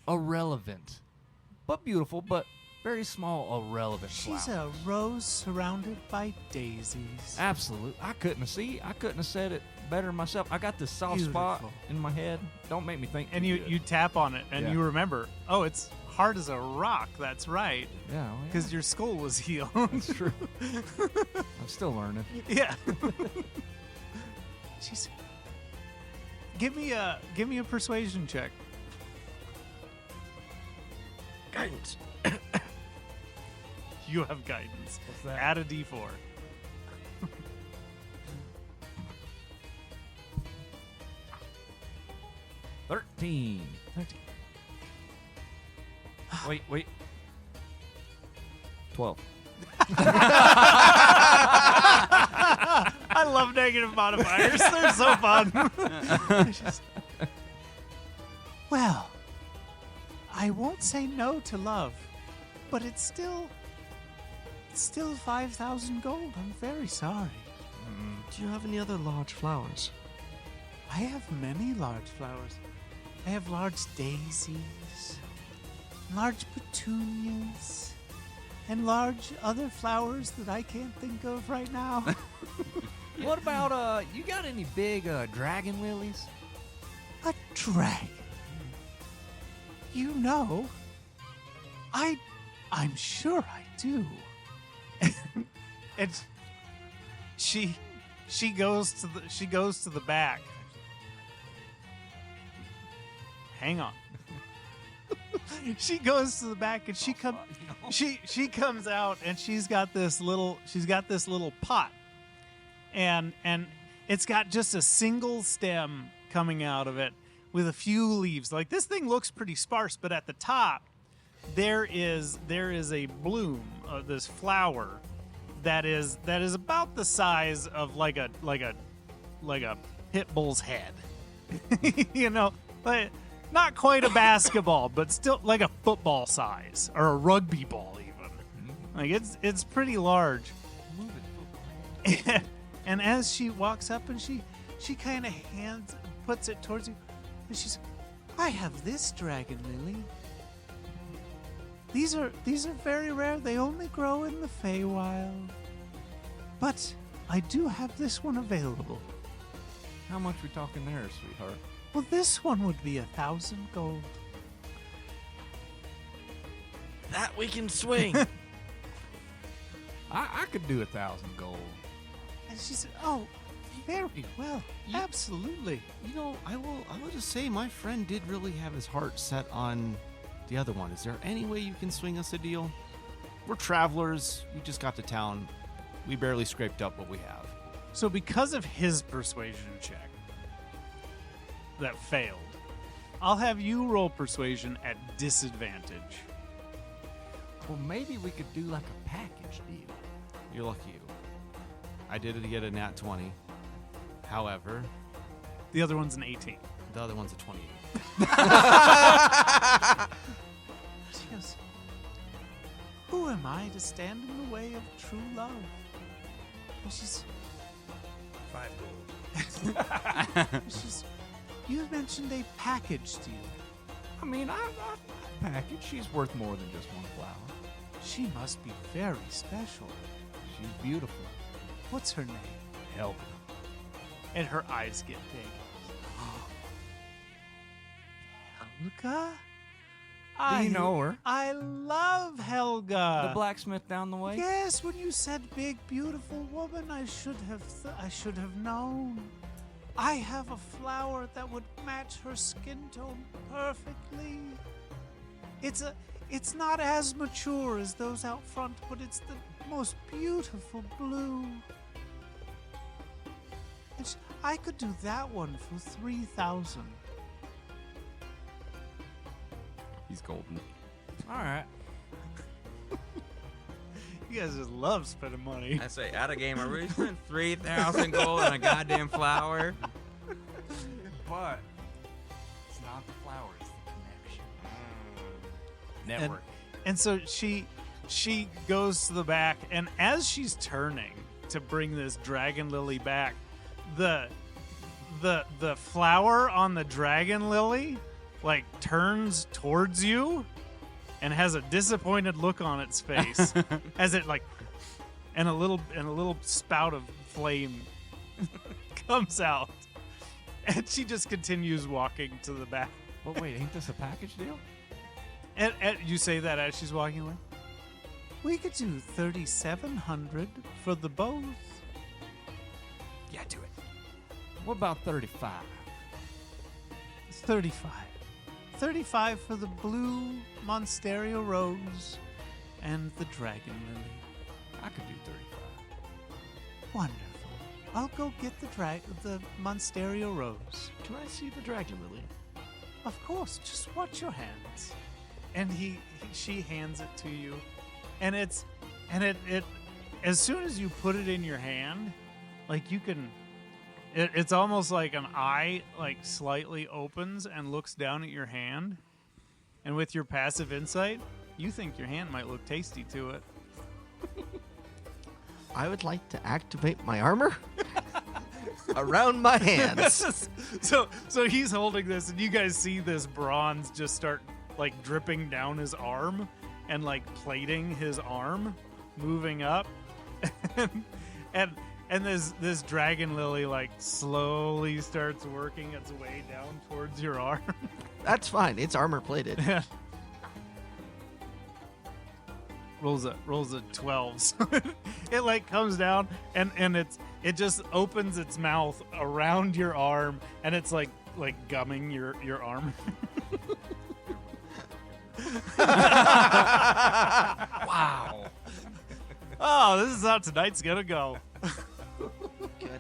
Irrelevant, but beautiful, but very small, irrelevant She's flower. a rose surrounded by daisies. Absolute. I couldn't have said it better myself. I got this soft spot Beautiful. in my head. Don't make me think. And too you good. tap on it, and Yeah. you remember, oh, it's hard as a rock. That's right. Yeah, well, yeah. Because your skull was healed. That's true. I'm still learning. Yeah. She's. Give me a persuasion check. Guidance. You have guidance. What's that? Add a d4. 13. 13. Wait. 12. I love negative modifiers. They're so fun. Well, I won't say no to love, but it's still 5,000 gold. I'm very sorry. Do you have any other large flowers? I have many large flowers. I have large daisies, large petunias, and large other flowers that I can't think of right now. What about, you got any big dragon lilies? A dragon. You know, I'm sure I do. And she she goes to the back. Hang on. She goes to the back and she comes out and she's got this little pot, and it's got just a single stem coming out of it with a few leaves. Like, this thing looks pretty sparse, but at the top there is a bloom, this flower that is about the size of like a pit bull's head. You know, like, not quite a basketball, but still like a football size or a rugby ball even. Like, it's pretty large. And as she walks up and she kind of puts it towards you, and she's, I have this dragon lily. These are very rare. They only grow in the Feywild. But I do have this one available. How much we talking there, sweetheart? Well, this one would be 1,000 gold. That we can swing. I could do 1,000 gold. And she said, "Oh, very well, absolutely." You know, I will just say my friend did really have his heart set on the other one. Is there any way you can swing us a deal? We're travelers. We just got to town. We barely scraped up what we have. So, because of his persuasion check that failed, I'll have you roll persuasion at disadvantage. Well, maybe we could do like a package deal. You're lucky you. I did get a nat 20. However, The other one's an 18. the other one's a 28. She goes, "Who am I to stand in the way of true love?" And she's 5 gold. she's, "You mentioned a package deal. I mean, I package. She's worth more than just one flower. She must be very special. She's beautiful. What's her name?" Helga. And her eyes get big. Helga? Do you know her? I love Helga. The blacksmith down the way? Yes, when you said big, beautiful woman, I should have known. I have a flower that would match her skin tone perfectly. It's not as mature as those out front, but it's the most beautiful blue. I could do that one for 3,000. He's golden. All right. You guys just love spending money. I say, out of game, I really spent 3,000 gold on a goddamn flower. But it's not the flower, it's the connection. Network. And so she goes to the back, and as she's turning to bring this dragon lily back, the flower on the dragon lily like turns towards you and has a disappointed look on its face as it like and a little spout of flame comes out, and she just continues walking to the back. But wait, ain't this a package deal? And you say that as she's walking away. We could do 3,700 for the both. Yeah, do it. What about 35? It's 35. 35 for the blue Monsterio rose and the dragon lily. I could do 35. Wonderful. I'll go get the Monsterio rose. Can I see the dragon lily? Of course, just watch your hands. And she hands it to you, and it as soon as you put it in your hand, like you can, it's almost like an eye like slightly opens and looks down at your hand, and with your passive insight, you think your hand might look tasty to it. I would like to activate my armor around my hands. So he's holding this, and you guys see this bronze just start like dripping down his arm and like plating his arm, moving up, and this dragon lily like slowly starts working its way down towards your arm. That's fine. It's armor plated. rolls a 12. So it like comes down and it just opens its mouth around your arm, and it's like gumming your arm. Wow. Oh, this is how tonight's gonna go. Good.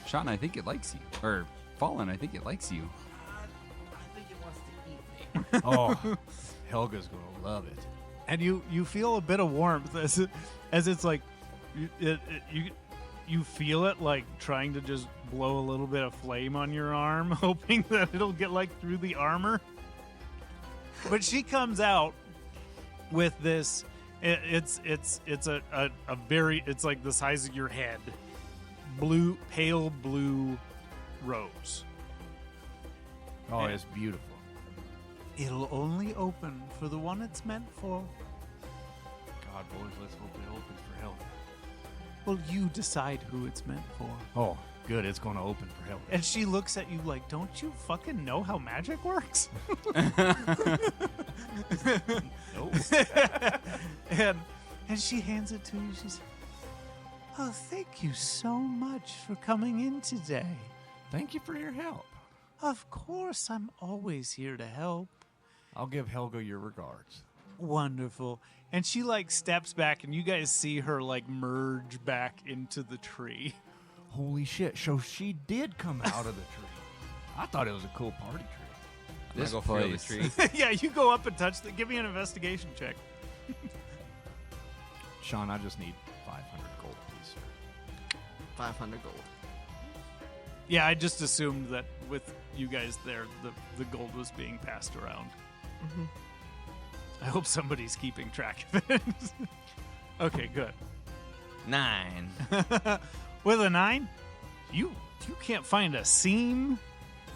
Sean, I think it likes you. Or Fallen, I think it likes you. I think it wants to eat me. Oh, Helga's gonna love it. And you feel a bit of warmth as it's like you feel it like trying to just blow a little bit of flame on your arm, hoping that it'll get like through the armor. But she comes out with this. It's a very, it's like the size of your head, pale blue rose. Oh, it's beautiful. It'll only open for the one it's meant for. God, boys, let's hope it opens for Helga. Well, you decide who it's meant for. Oh, good. It's going to open for Helga. And she looks at you like, don't you fucking know how magic works? No. and she hands it to you. She's, oh, thank you so much for coming in today. Thank you for your help. Of course, I'm always here to help. I'll give Helga your regards. Wonderful. And she like steps back, and you guys see her like merge back into the tree. Holy shit. So she did come out of the tree. I thought it was a cool party tree. I'm gonna go feel the tree. Yeah, you go up and touch Give me an investigation check. Sean, I just need 500 gold, please, sir. 500 gold. Yeah, I just assumed that with you guys there, the gold was being passed around. Mm-hmm. I hope somebody's keeping track of it. Okay, good. 9. With a 9, you can't find a seam.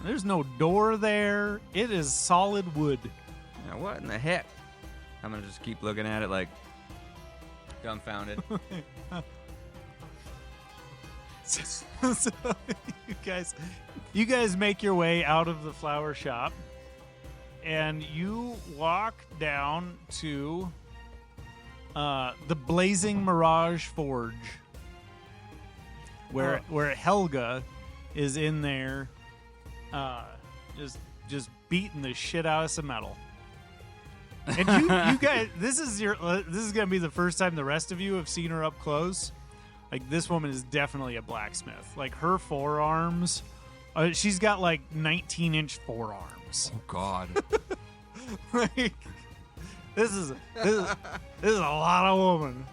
There's no door there. It is solid wood. Now, what in the heck? I'm gonna just keep looking at it like dumbfounded. So you guys make your way out of the flower shop, and you walk down to the Blazing Mirage Forge, where Helga is in there, just beating the shit out of some metal. And you guys, this is gonna be the first time the rest of you have seen her up close. Like, this woman is definitely a blacksmith. Like, her forearms, she's got like 19-inch forearms. Oh, God. Like, this is a lot of woman.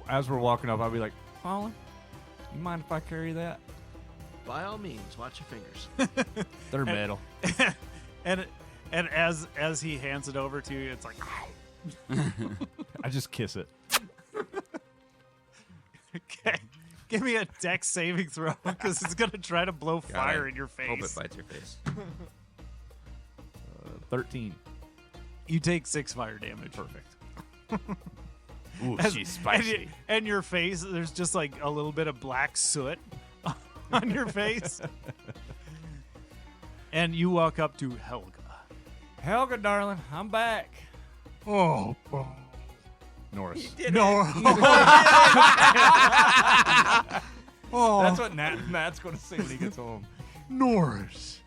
As we're walking up, I'll be like, Fallen, you mind if I carry that? By all means, watch your fingers. They're metal. And as he hands it over to you, it's like, I just kiss it. okay, give me a dex saving throw because it's gonna try to blow fire in your face. Hope it bites your face. 13. You take 6 fire damage. Perfect. Ooh, As- she's spicy. And your face, there's just like a little bit of black soot on your face. And you walk up to Helga. Helga, darling, I'm back. Oh, Norris. no. Oh, That's what Matt's going to say when he gets home. Norris.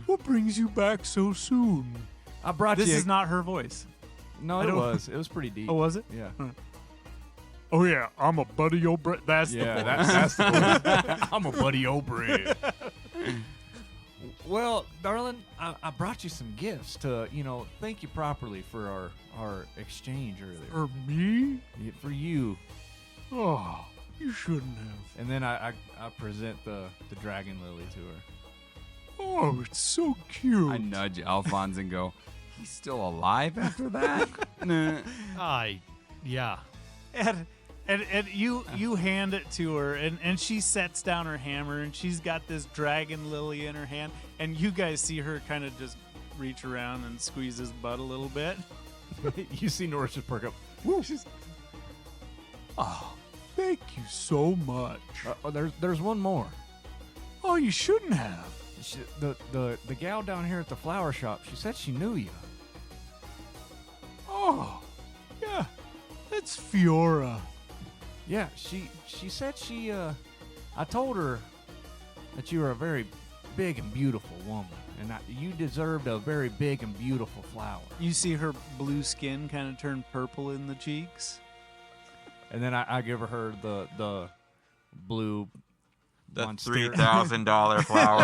What brings you back so soon? I brought This you. is not her voice. No, I it don't- was. It was pretty deep. Oh, was it? Yeah. Oh, yeah. I'm a buddy O'Brien. That's Yeah, the voice. that's the one. I'm a buddy O'Brien. Well, darling, I brought you some gifts to, thank you properly for our exchange earlier. For me? Yeah, for you. Oh, you shouldn't have. And then I present the dragon lily to her. Oh, it's so cute. I nudge Alphonse and go, he's still alive after that? Nah. Yeah. And you hand it to her, and she sets down her hammer, and she's got this dragon lily in her hand, and you guys see her kind of just reach around and squeeze his butt a little bit. You see Norris just perk up. Woo. Oh, thank you so much. There's one more. Oh, you shouldn't have. The gal down here at the flower shop, she said she knew you. Oh, yeah, that's Fiora. Yeah, she said I told her that you were a very big and beautiful woman, and you deserved a very big and beautiful flower. You see her blue skin kind of turn purple in the cheeks. And then I give her the blue The monster- $3,000 flower.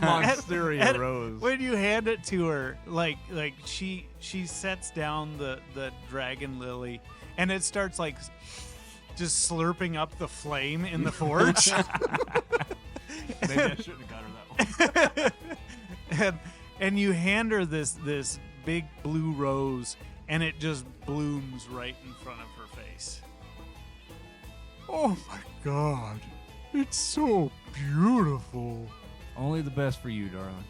monsteria And rose. when you hand it to her, like she sets down the dragon lily, and it starts like just slurping up the flame in the forge. Maybe I shouldn't have got her that one. and you hand her this big blue rose, and it just blooms right in front of her face. Oh my God, it's so beautiful. Only the best for you, darling.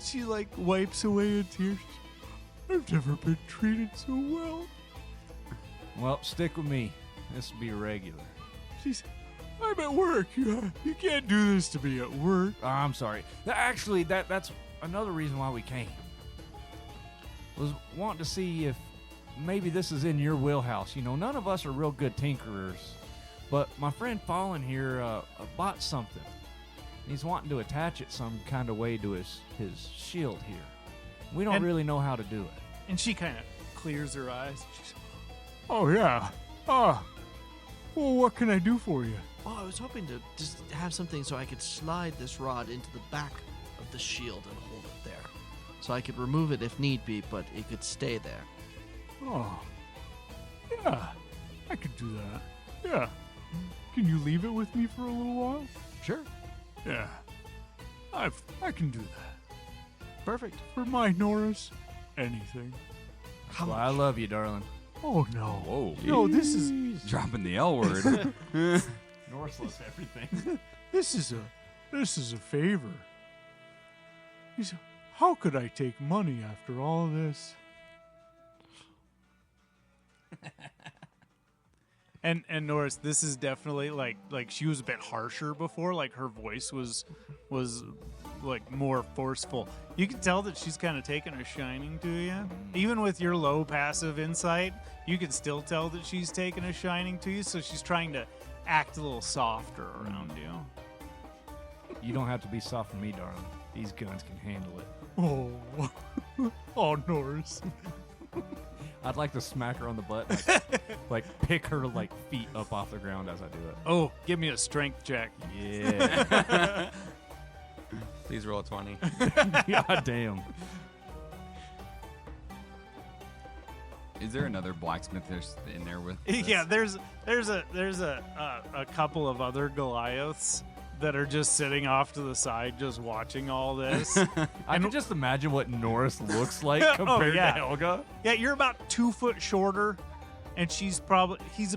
She like wipes away a tear. I've never been treated so well. Well, stick with me. This will be regular. She's, I'm at work. You can't do this to me at work. Oh, I'm sorry. Actually, that's another reason why we came. Was wanting to see if maybe this is in your wheelhouse. You know, none of us are real good tinkerers, but my friend Fallen here bought something. He's wanting to attach it some kind of way to his shield here. We don't And- really know how to do it. And she kind of clears her eyes. She's, oh yeah. Well, what can I do for you? Oh, I was hoping to just have something so I could slide this rod into the back of the shield and hold it there. So I could remove it if need be, but it could stay there. Oh, yeah, I could do that. Yeah. Can you leave it with me for a little while? Sure. Yeah. I can do that. Perfect. For my Norris, anything. How Well, I love you, darling. Oh no. Whoa. No, this is Dropping the L word. Northless everything. this is a favor. He said, how could I take money after all this? And Norris, this is definitely like she was a bit harsher before. Like her voice was like more forceful. You can tell that she's kind of taken a shining to you. Even with your low passive insight, you can still tell that she's taken a shining to you. So she's trying to act a little softer around you. You don't have to be soft for me, darling. These guns can handle it. Oh, oh, Norris. I'd like to smack her on the butt, like pick her like feet up off the ground as I do it. Oh, give me a strength check. Yeah. Please roll a 20. God damn. Is there another blacksmith there's in there with? This? Yeah, there's a couple of other Goliaths that are just sitting off to the side, just watching all this. I can just imagine what Norris looks like Oh, compared yeah. to Helga. Yeah, you're about 2 foot shorter, and she's probably he's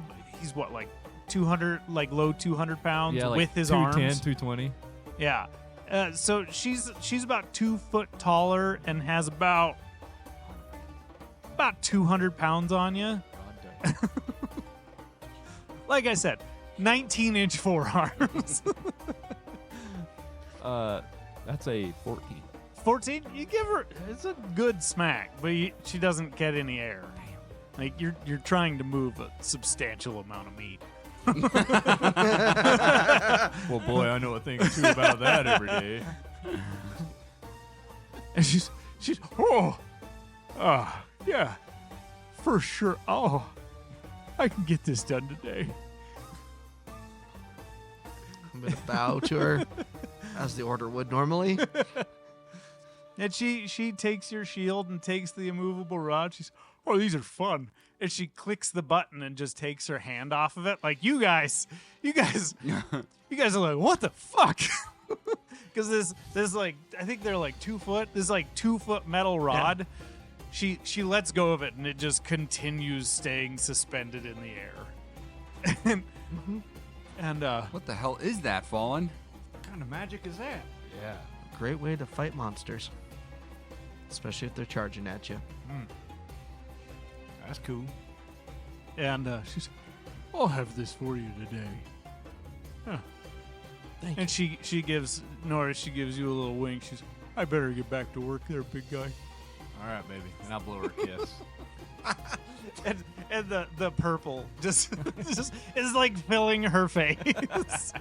what, like 200, like low 200 pounds Yeah, like with his 210, arms. 220. Yeah, so she's about 2 foot taller and has about 200 pounds on you. Like I said, 19-inch forearms. That's a 14. 14, you give her, it's a good smack, but she doesn't get any air. Like you're trying to move a substantial amount of meat. Well, boy, I know a thing or two about that every day. And she's yeah, for sure. Oh, I can get this done today. I'm going to bow to her as the order would normally. And she takes your shield and takes the immovable rod. She's, oh, these are fun. And she clicks the button and just takes her hand off of it. Like, you guys are like, what the fuck? Because this like, I think they're like 2 foot. This like 2 foot metal rod. Yeah. She lets go of it and it just continues staying suspended in the air. And What the hell is that, Fallen? What kind of magic is that? Yeah. Great way to fight monsters, especially if they're charging at you. That's cool. And she's, I'll have this for you today. Huh. Thank And she gives Norris, she gives you a little wink. She's, I better get back to work there, big guy. All right, baby. And I'll blow her a kiss. and the purple just is like filling her face.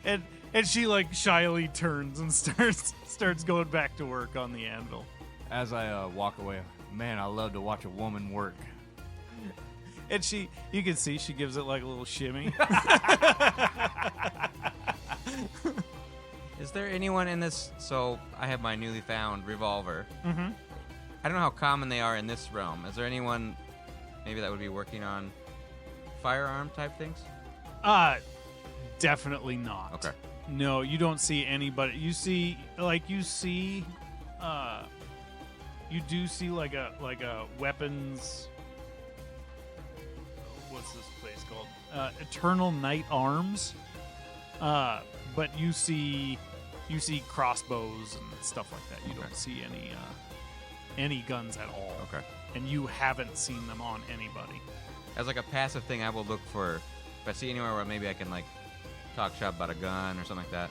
and she like shyly turns and starts going back to work on the anvil. As I walk away, man, I love to watch a woman work. And you can see she gives it like a little shimmy. Is there anyone in this? So I have my newly found revolver. Mm-hmm. I don't know how common they are in this realm. Is there anyone maybe that would be working on firearm type things? Definitely not. Okay. No, you don't see anybody. You do see like a weapons. What's this place called? Eternal Night Arms. But you see crossbows and stuff like that. You don't see any guns at all. Okay. And you haven't seen them on anybody. As like a passive thing, I will look for if I see anywhere where maybe I can like talk shop about a gun or something like that.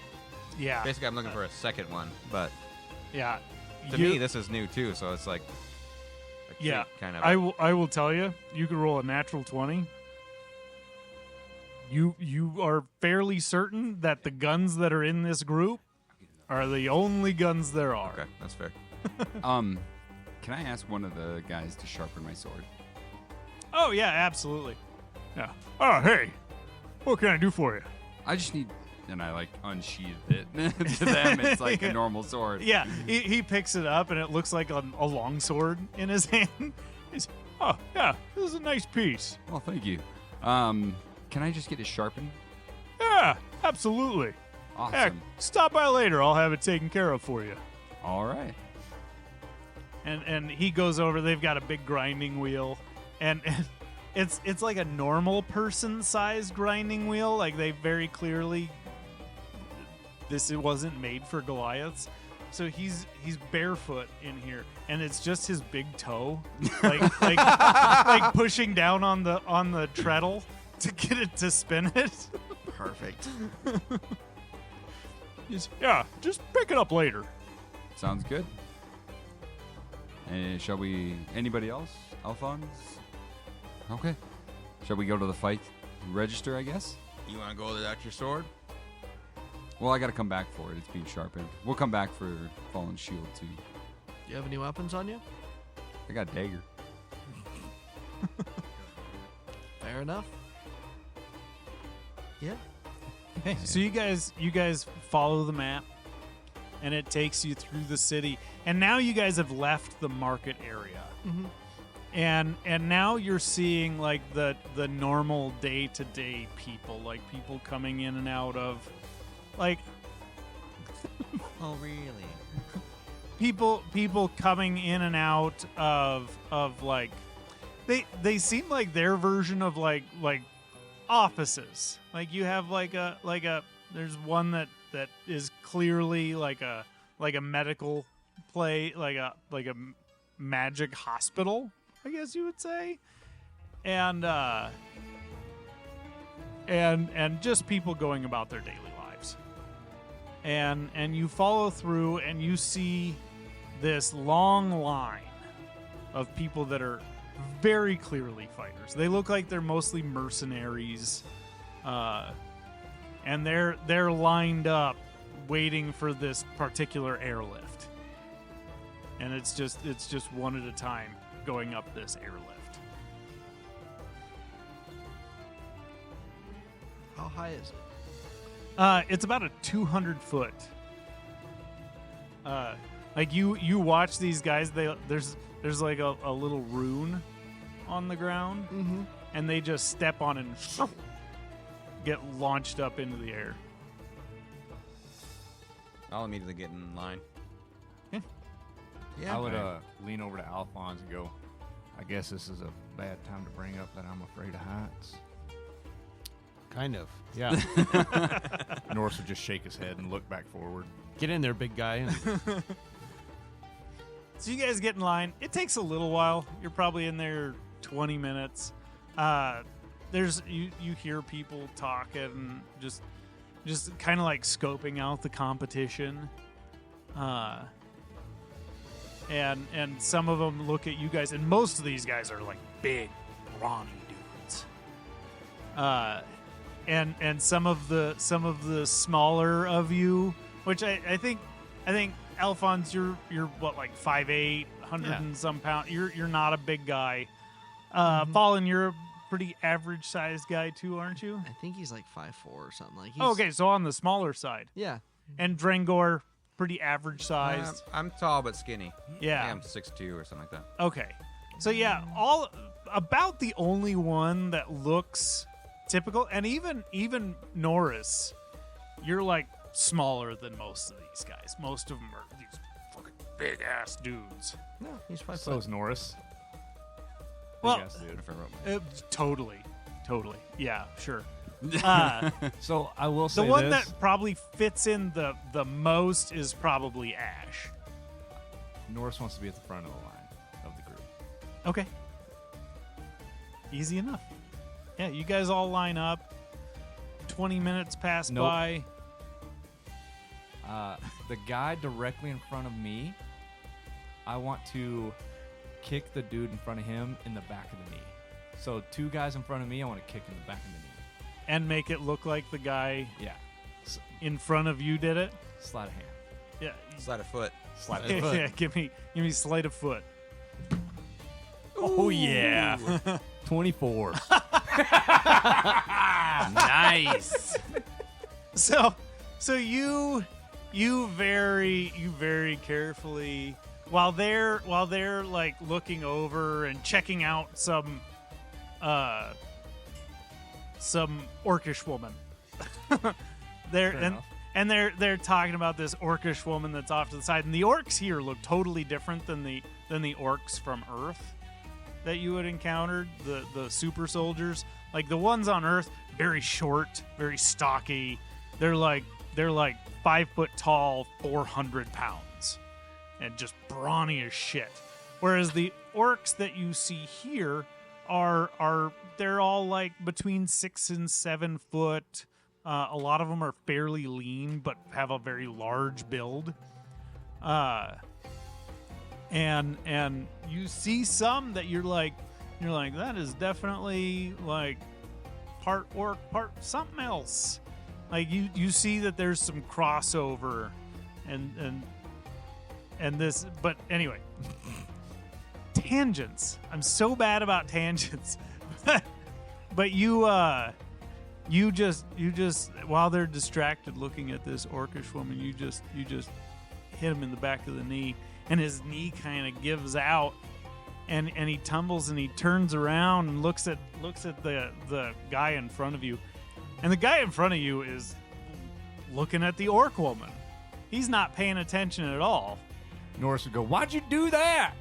Yeah. Basically, I'm looking for a second one, but Yeah. to me, this is new too, so it's like a treat, Yeah, kind of. I will tell you, you could roll a natural 20. You are fairly certain that the guns that are in this group are the only guns there are. Okay, that's fair. Can I ask one of the guys to sharpen my sword? Oh yeah, absolutely. Yeah. Oh hey, what can I do for you? I just need, and I like unsheathed it. To them, it's like a normal sword. Yeah, he picks it up and it looks like a long sword in his hand. He's, oh yeah, this is a nice piece. Well, thank you. Can I just get it sharpened? Yeah, absolutely. Awesome. Heck, stop by later. I'll have it taken care of for you. All right. And he goes over. They've got a big grinding wheel, and it's like a normal person sized grinding wheel. Like they very clearly, this wasn't made for Goliaths. So he's barefoot in here, and it's just his big toe, like pushing down on the treadle to get it to spin it. Perfect. Yeah, just pick it up later. Sounds good. Shall we? Anybody else? Alphonse? Okay. Shall we go to the fight? Register, I guess? You want to go without your sword? Well, I gotta come back for it. It's being sharpened. We'll come back for Fallen Shield, too. Do you have any weapons on you? I got a dagger. Fair enough. Yeah. Okay, so you guys follow the map, and it takes you through the city, and now you guys have left the market area, and now you're seeing like the normal day-to-day people, like people coming in and out of, like Oh, really? people coming in and out of like they seem like their version of like offices. Like you have like a there's one that is clearly like a medical play, like a magic hospital, I guess you would say. And just people going about their daily lives. And you follow through and you see this long line of people that are very clearly fighters. They look like they're mostly mercenaries, and they're lined up waiting for this particular airlift. And it's just one at a time going up this airlift. How high is it? It's about a 200-foot. Like you watch these guys. There's like a little rune on the ground, and they just step on it and get launched up into the air. I'll immediately get in line. Yeah. I would lean over to Alphonse and go, I guess this is a bad time to bring up that I'm afraid of heights. Kind of. Yeah. Norris would just shake his head and look back forward. Get in there, big guy. So you guys get in line. It takes a little while. You're probably in there 20 minutes. There's you hear people talking, just kind of like scoping out the competition. and some of them look at you guys, and most of these guys are like big, brawny dudes. And some of the smaller of you, which I think Alphonse, you're what, like 5'8", 100 and some pound. You're not a big guy. Fallen, you're a pretty average sized guy too, aren't you? I think he's like 5'4" or something. Like he's, Okay, so on the smaller side. Yeah. And Drangor, pretty average sized. I'm tall but skinny. Yeah. I'm 6'2" or something like that. Okay. So yeah, all about the only one that looks typical, and even Norris, you're like smaller than most of these guys. Most of them are these fucking big ass dudes. No, he's 5'. So is Norris. Well, Big ass dude. If I wrote my- totally. Yeah, sure. So I will say The one this. that probably fits in the most is probably Ash. Norris wants to be at the front of the line of the group. Okay. Easy enough. Yeah, you guys all line up. 20 minutes pass Nope. by. The guy directly in front of me, I want to kick the dude in front of him in the back of the knee. So 2 guys in front of me, I want to kick in the back of the knee. And make it look like the guy Yeah. in front of you did it. Sleight of hand. Yeah. Slide a foot. Sleight of Yeah, foot. give me sleight of foot. Oh, yeah. 24. Nice. So you very carefully while they're like looking over and checking out some orcish woman. They're Fair enough. and they're talking about this orcish woman that's off to the side, and the orcs here look totally different than the orcs from Earth that you had encountered, the super soldiers. Like the ones on Earth, very short, very stocky. They're like 5 foot tall, 400 pounds, and just brawny as shit. Whereas the orcs that you see here are they're all like between 6 and 7 foot. A lot of them are fairly lean, but have a very large build. And you see some that you're like that is definitely like part orc, part something else. Like you see that there's some crossover, and this. But anyway, tangents. I'm so bad about tangents, but you just while they're distracted looking at this orcish woman, you just hit him in the back of the knee, and his knee kind of gives out, and he tumbles and he turns around and looks at the guy in front of you, and the guy in front of you is looking at the orc woman. He's not paying attention at all, Norris would go, "Why'd you do that?"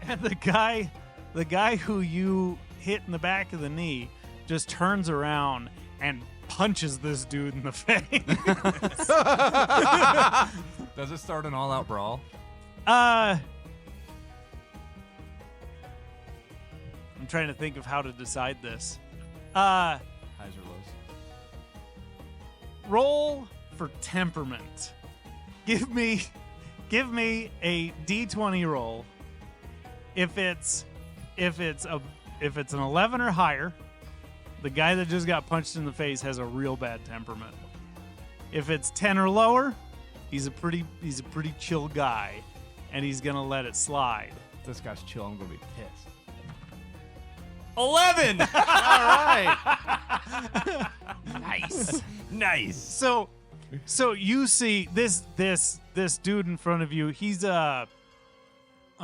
and the guy who you hit in the back of the knee just turns around and punches this dude in the face. Does it start an all-out brawl? I'm trying to think of how to decide this. Highs or lows? Roll for temperament. Give me a D20 roll. If it's an 11 or higher, the guy that just got punched in the face has a real bad temperament. If it's 10 or lower, he's a pretty chill guy, and he's gonna let it slide. If this guy's chill, I'm gonna be pissed. 11. All right. Nice. So you see this dude in front of you. He's let's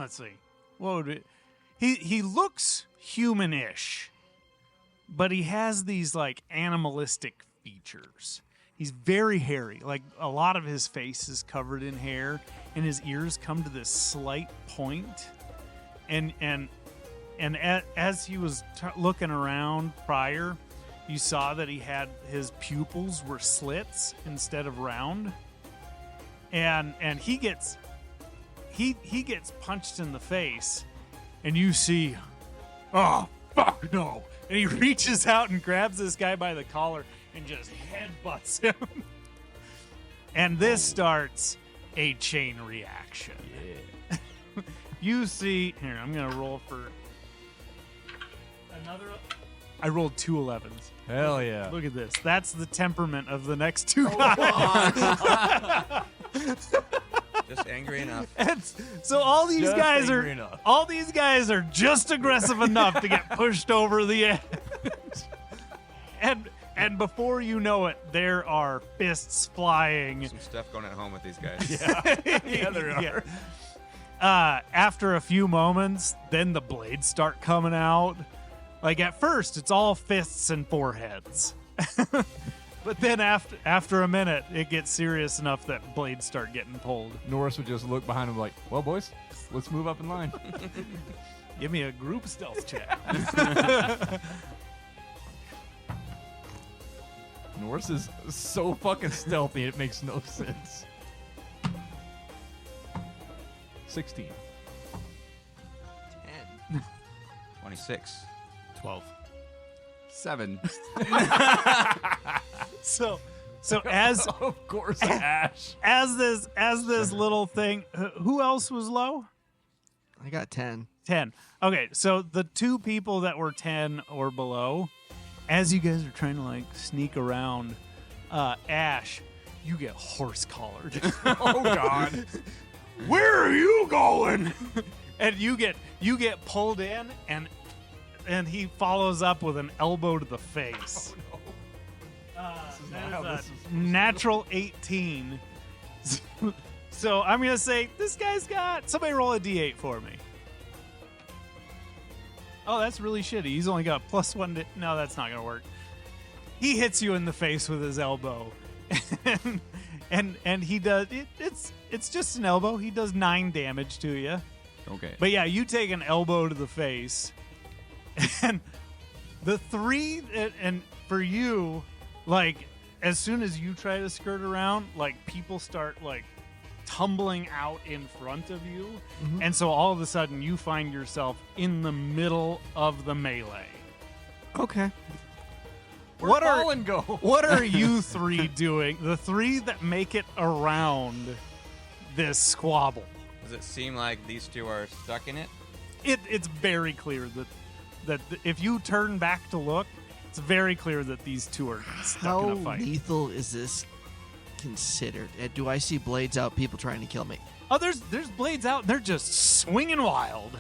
see, what would it? He looks human-ish, but he has these like animalistic features. He's very hairy. Like a lot of his face is covered in hair, and his ears come to this slight point. And as he was looking around prior, you saw that he had his pupils were slits instead of round. And he gets punched in the face, and you see, oh fuck no! And he reaches out and grabs this guy by the collar and just headbutts him. And this starts a chain reaction. You see, here, I'm going to roll for another. I rolled 2 11s. Hell yeah. Look at this. That's the temperament of the next 2 guys. Just angry enough. And so all these Just guys angry enough. just aggressive enough to get pushed over the edge. And before you know it, there are fists flying. Some stuff going at home with these guys. Yeah, there are. Yeah. After a few moments, then the blades start coming out. Like at first, it's all fists and foreheads. But then after a minute, it gets serious enough that blades start getting pulled. Norris would just look behind him like, well, boys, let's move up in line. Give me a group stealth check. Norris is so fucking stealthy, it makes no sense. 16. 10. 26. 12. 7. So as Of course, Ash. as this little thing, who else was low? I got 10. 10. Okay, so the 2 people that were 10 or below, as you guys are trying to like sneak around, Ash, you get horse collared. Oh, God. Where are you going? And you get pulled in, and he follows up with an elbow to the face. Oh, That not is how a this is supposed to natural 18. So I'm gonna say this guy's got. Somebody roll a d8 for me. Oh, that's really shitty. He's only got +1 to. No, that's not gonna work. He hits you in the face with his elbow, and he does. It's just an elbow. He does 9 damage to you. Okay. But yeah, you take an elbow to the face, and the 3 and for you, like as soon as you try to skirt around, like people start like tumbling out in front of you, and so all of a sudden you find yourself in the middle of the melee. Okay. What Ball are and go. what are you 3 doing? The 3 that make it around this squabble. Does it seem like these 2 are stuck in it? It's very clear that if you turn back to look, it's very clear that these 2 are stuck How in a fight. lethal is this considered? Do I see blades out, people trying to kill me? Oh, there's blades out. They're just swinging wild.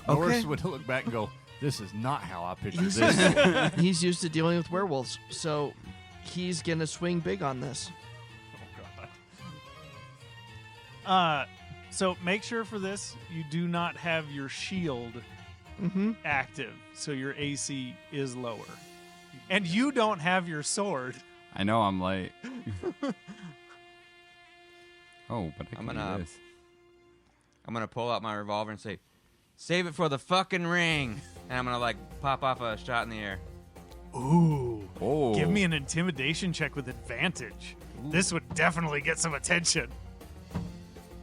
Norris Okay. would look back and go, this is not how I pictured He's this. He's used to dealing with werewolves, so he's gonna swing big on this. So make sure for this you do not have your shield active, so your AC is lower, and you don't have your sword. I know I'm late. Oh, but I I'm can gonna- do this. I'm gonna pull out my revolver and say, "Save it for the fucking ring," and I'm gonna like pop off a shot in the air. Ooh. Oh. Give me an intimidation check with advantage. This would definitely get some attention.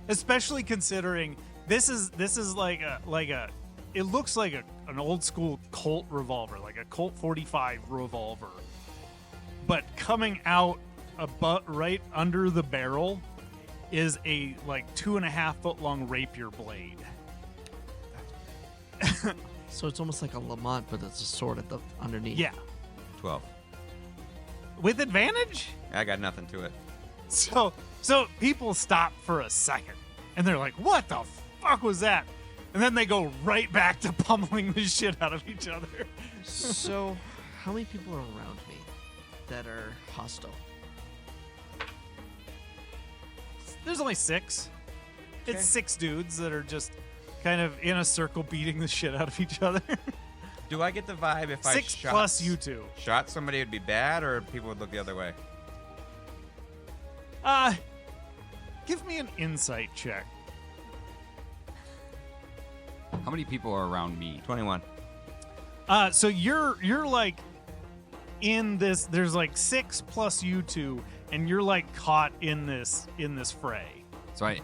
Especially considering this is like a it looks like an old school Colt revolver, like a Colt 45 revolver. But coming out right under the barrel is a like 2.5 foot long rapier blade. So it's almost like a Lamont, but it's a sword at the underneath. Yeah. 12. With advantage? I got nothing to it. So people stop for a second, and they're like, "What the fuck was that?" And then they go right back to pummeling the shit out of each other. So, how many people are around me that are hostile? There's only 6. Okay. It's 6 dudes that are just kind of in a circle beating the shit out of each other. Do I get the vibe if 6 I shot plus you 2. shot somebody it would be bad, or people would look the other way? Give me an insight check. How many people are around me? 21. So you're like in this. There's like 6 plus you 2, and you're like caught in this fray. So I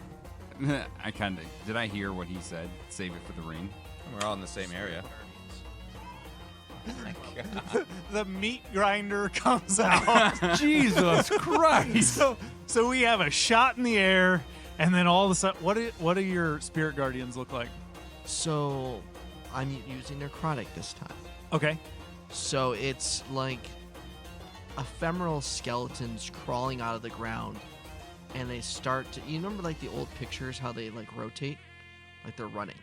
kind of did. I hear what he said. Save it for the ring. We're all in the same area. The meat grinder comes out. Jesus Christ. So So we have a shot in the air, and then all of a sudden, what do your spirit guardians look like? So I'm using necrotic this time. Okay. So it's like ephemeral skeletons crawling out of the ground, and they start to. You remember like the old pictures, how they like rotate, like they're running,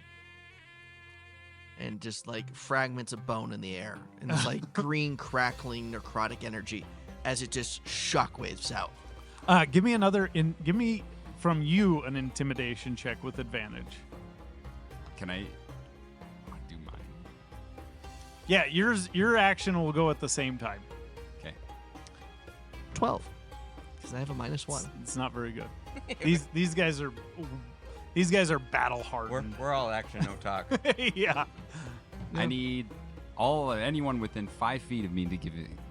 and just like fragments of bone in the air, and it's like green crackling necrotic energy as it just shockwaves out. Give me from you an intimidation check with advantage. Can I do mine? Yeah, your action will go at the same time. Okay. 12, because I have a -1. It's not very good. These guys are battle We're, hardened. we're all action, no talk. Yeah. I need anyone within 5 feet of me to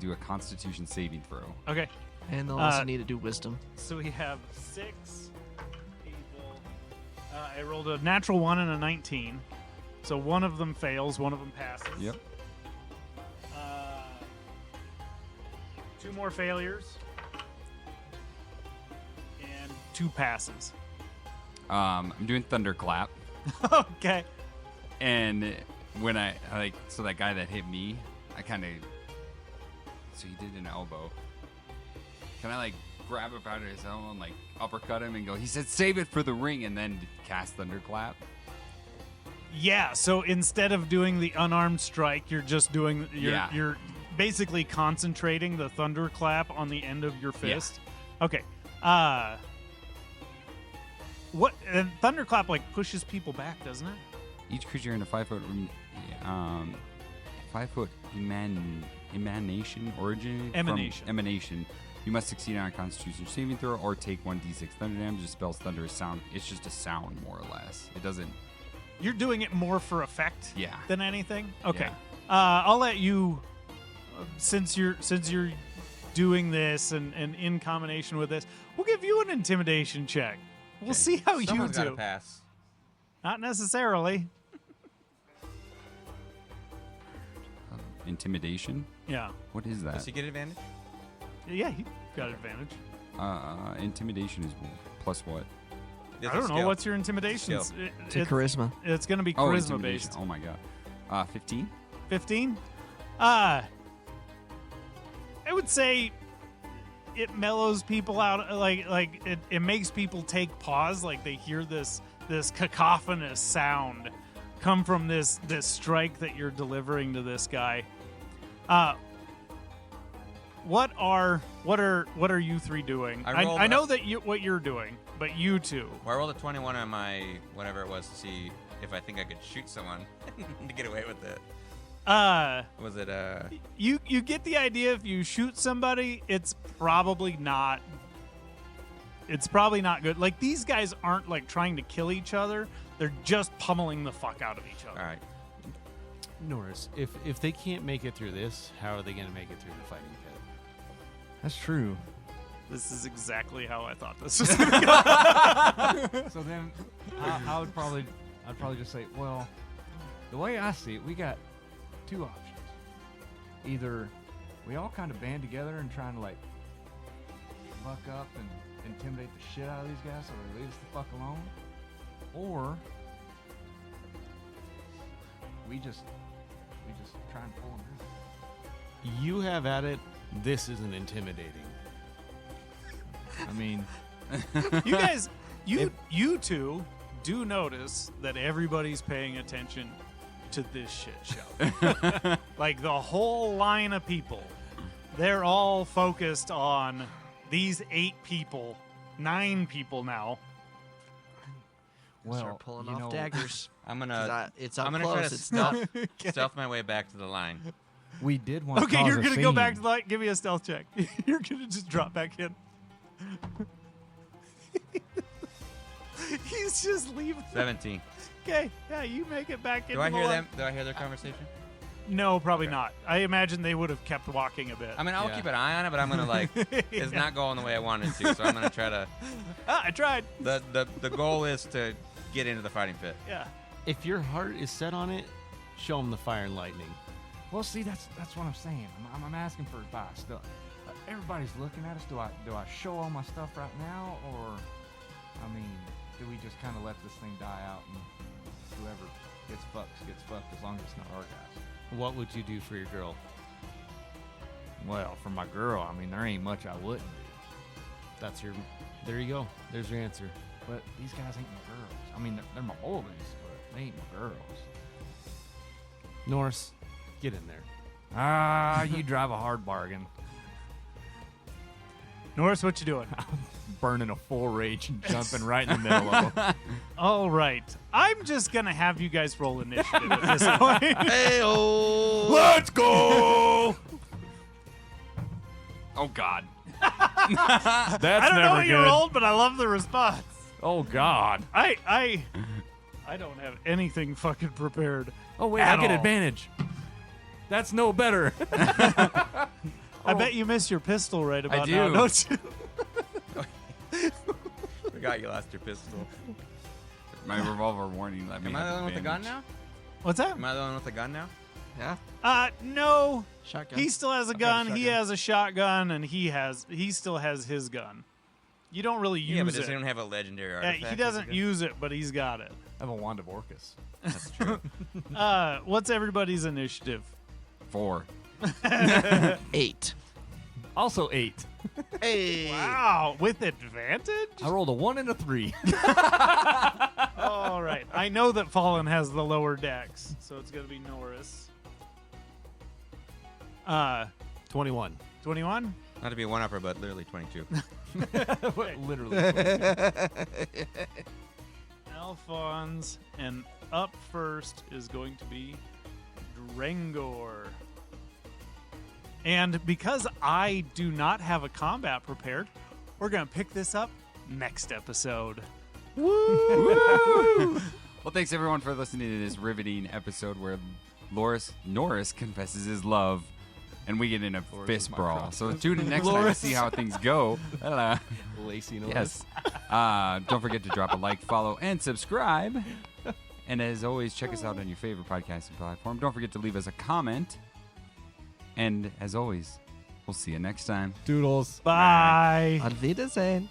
do a Constitution saving throw. Okay. And they'll also need to do wisdom. So we have 6 people. I rolled a natural 1 and a 19. So one of them fails, one of them passes. Yep. 2 more failures. And 2 passes. I'm doing Thunderclap. Okay. And when I so that guy that hit me, I kind of, so he did an elbow. Can I like grab up out of his elbow and like uppercut him and go, he said save it for the ring, and then cast Thunderclap? Yeah, so instead of doing the unarmed strike, you're just doing you're basically concentrating the thunderclap on the end of your fist. Yeah. Okay. What thunderclap like pushes people back, doesn't it? Each creature in a 5 foot 5 foot emanation emanation. You must succeed on a Constitution saving throw or take 1d6 thunder damage. The spell's thunder is sound. It's just a sound, more or less. It doesn't. You're doing it more for effect Yeah. than anything? Okay. Yeah. I'll let you, since you're doing this and in combination with this, we'll give you an intimidation check. We'll see how Someone's you gotta do. pass. Not necessarily. Intimidation? Yeah. What is Does that? he get advantage? Yeah, he got advantage. Intimidation is plus what? I don't know. What's your intimidation? Skill. To charisma. It's going to be Oh, charisma intimidation. based. Oh my god. 15? 15? I would say it mellows people out. Like it makes people take pause. Like they hear this cacophonous sound come from this strike that you're delivering to this guy. What are you 3 doing? I know that what you're doing, but you 2. Well, I rolled a 21 on my whatever it was to see if I think I could shoot someone to get away with it. Was it You get the idea. If you shoot somebody, it's probably not good. Like these guys aren't like trying to kill each other. They're just pummeling the fuck out of each other. all right? Norris, if they can't make it through this, how are they going to make it through the fighting pit? That's true. This is exactly how I thought this was going to go. So then, I'd probably just say, well, the way I see it, we got 2 options. Either we all kind of band together and trying to like buck up and intimidate the shit out of these guys so they leave us the fuck alone, or we just try and pull them in. You have at it. This isn't intimidating. I mean, You guys, you 2 do notice that everybody's paying attention to this shit show. Like the whole line of people, they're all focused on these 8 people, 9 people now. well, Start pulling you off know, daggers. I'm 'Cause gonna it's up I'm gonna close. try to It's not. stealth my way back to the line. we did want. Okay, to you're cause a gonna go back scene. to the give me a stealth check. You're gonna just drop back in. He's just leaving. 17. Okay, yeah, you make it back in. Do I hear them? Do I hear their conversation? No, probably not. I imagine they would have kept walking a bit. I mean, I'll Yeah. keep an eye on it, but I'm gonna like it's not going the way I wanted to, so I'm gonna try to. I tried. The goal is to get into the fighting pit. Yeah. If your heart is set on it, show them the fire and lightning. Well, see, that's what I'm saying. I'm asking for advice. everybody's looking at us. Do I show all my stuff right now, or I mean, do we just kind of let this thing die out and whoever gets fucked as long as it's not our guys? What would you do for your girl? Well, for my girl, I mean, there ain't much I wouldn't do. There you go. There's your answer. But these guys ain't my girls. I mean, they're my boys, but they ain't my girls. Norris, get in there. Ah, you drive a hard bargain. Norris, what you doing? Burning a full rage and jumping right in the middle of them. All right. I'm just going to have you guys roll initiative at this point. Hey-oh! Let's go! Oh God. That's I don't know never what you good. rolled, but I love the response. Oh God. I don't have anything fucking prepared. Oh wait, At I get all. advantage. That's no better. I bet you miss your pistol right about do. now, don't you? Forgot you lost your pistol. My revolver warning let me. Am I have the one with the gun advantage. now? What's that? Am I the one with the gun now? Yeah. No. Shotgun. He still has a I've got a gun. He shotgun. has a shotgun, and he still has his gun. You don't really Yeah, but use does it. he don't have a legendary Yeah, artifact? he doesn't use it, but he's got it. I have a wand of Orcus. That's true. What's everybody's initiative? 4. 8. Also 8. Hey. Wow, with advantage? I rolled a 1 and a 3. All right. I know that Fallen has the lower dex, so it's going to be Norris. 21. 21? Not to be a one-upper, but literally 22. Literally. Alphonse, and up first is going to be Drengor. And because I do not have a combat prepared, we're going to pick this up next episode. Well, thanks everyone for listening to this riveting episode where Norris confesses his love, and we get in a fist my brawl. cross. So tune in next time to see how things go. Hello. Lacey Norris. Yes. Don't forget to drop a like, follow, and subscribe. And as always, check us out on your favorite podcasting platform. Don't forget to leave us a comment. And as always, we'll see you next time. Doodles. Bye. Auf Wiedersehen.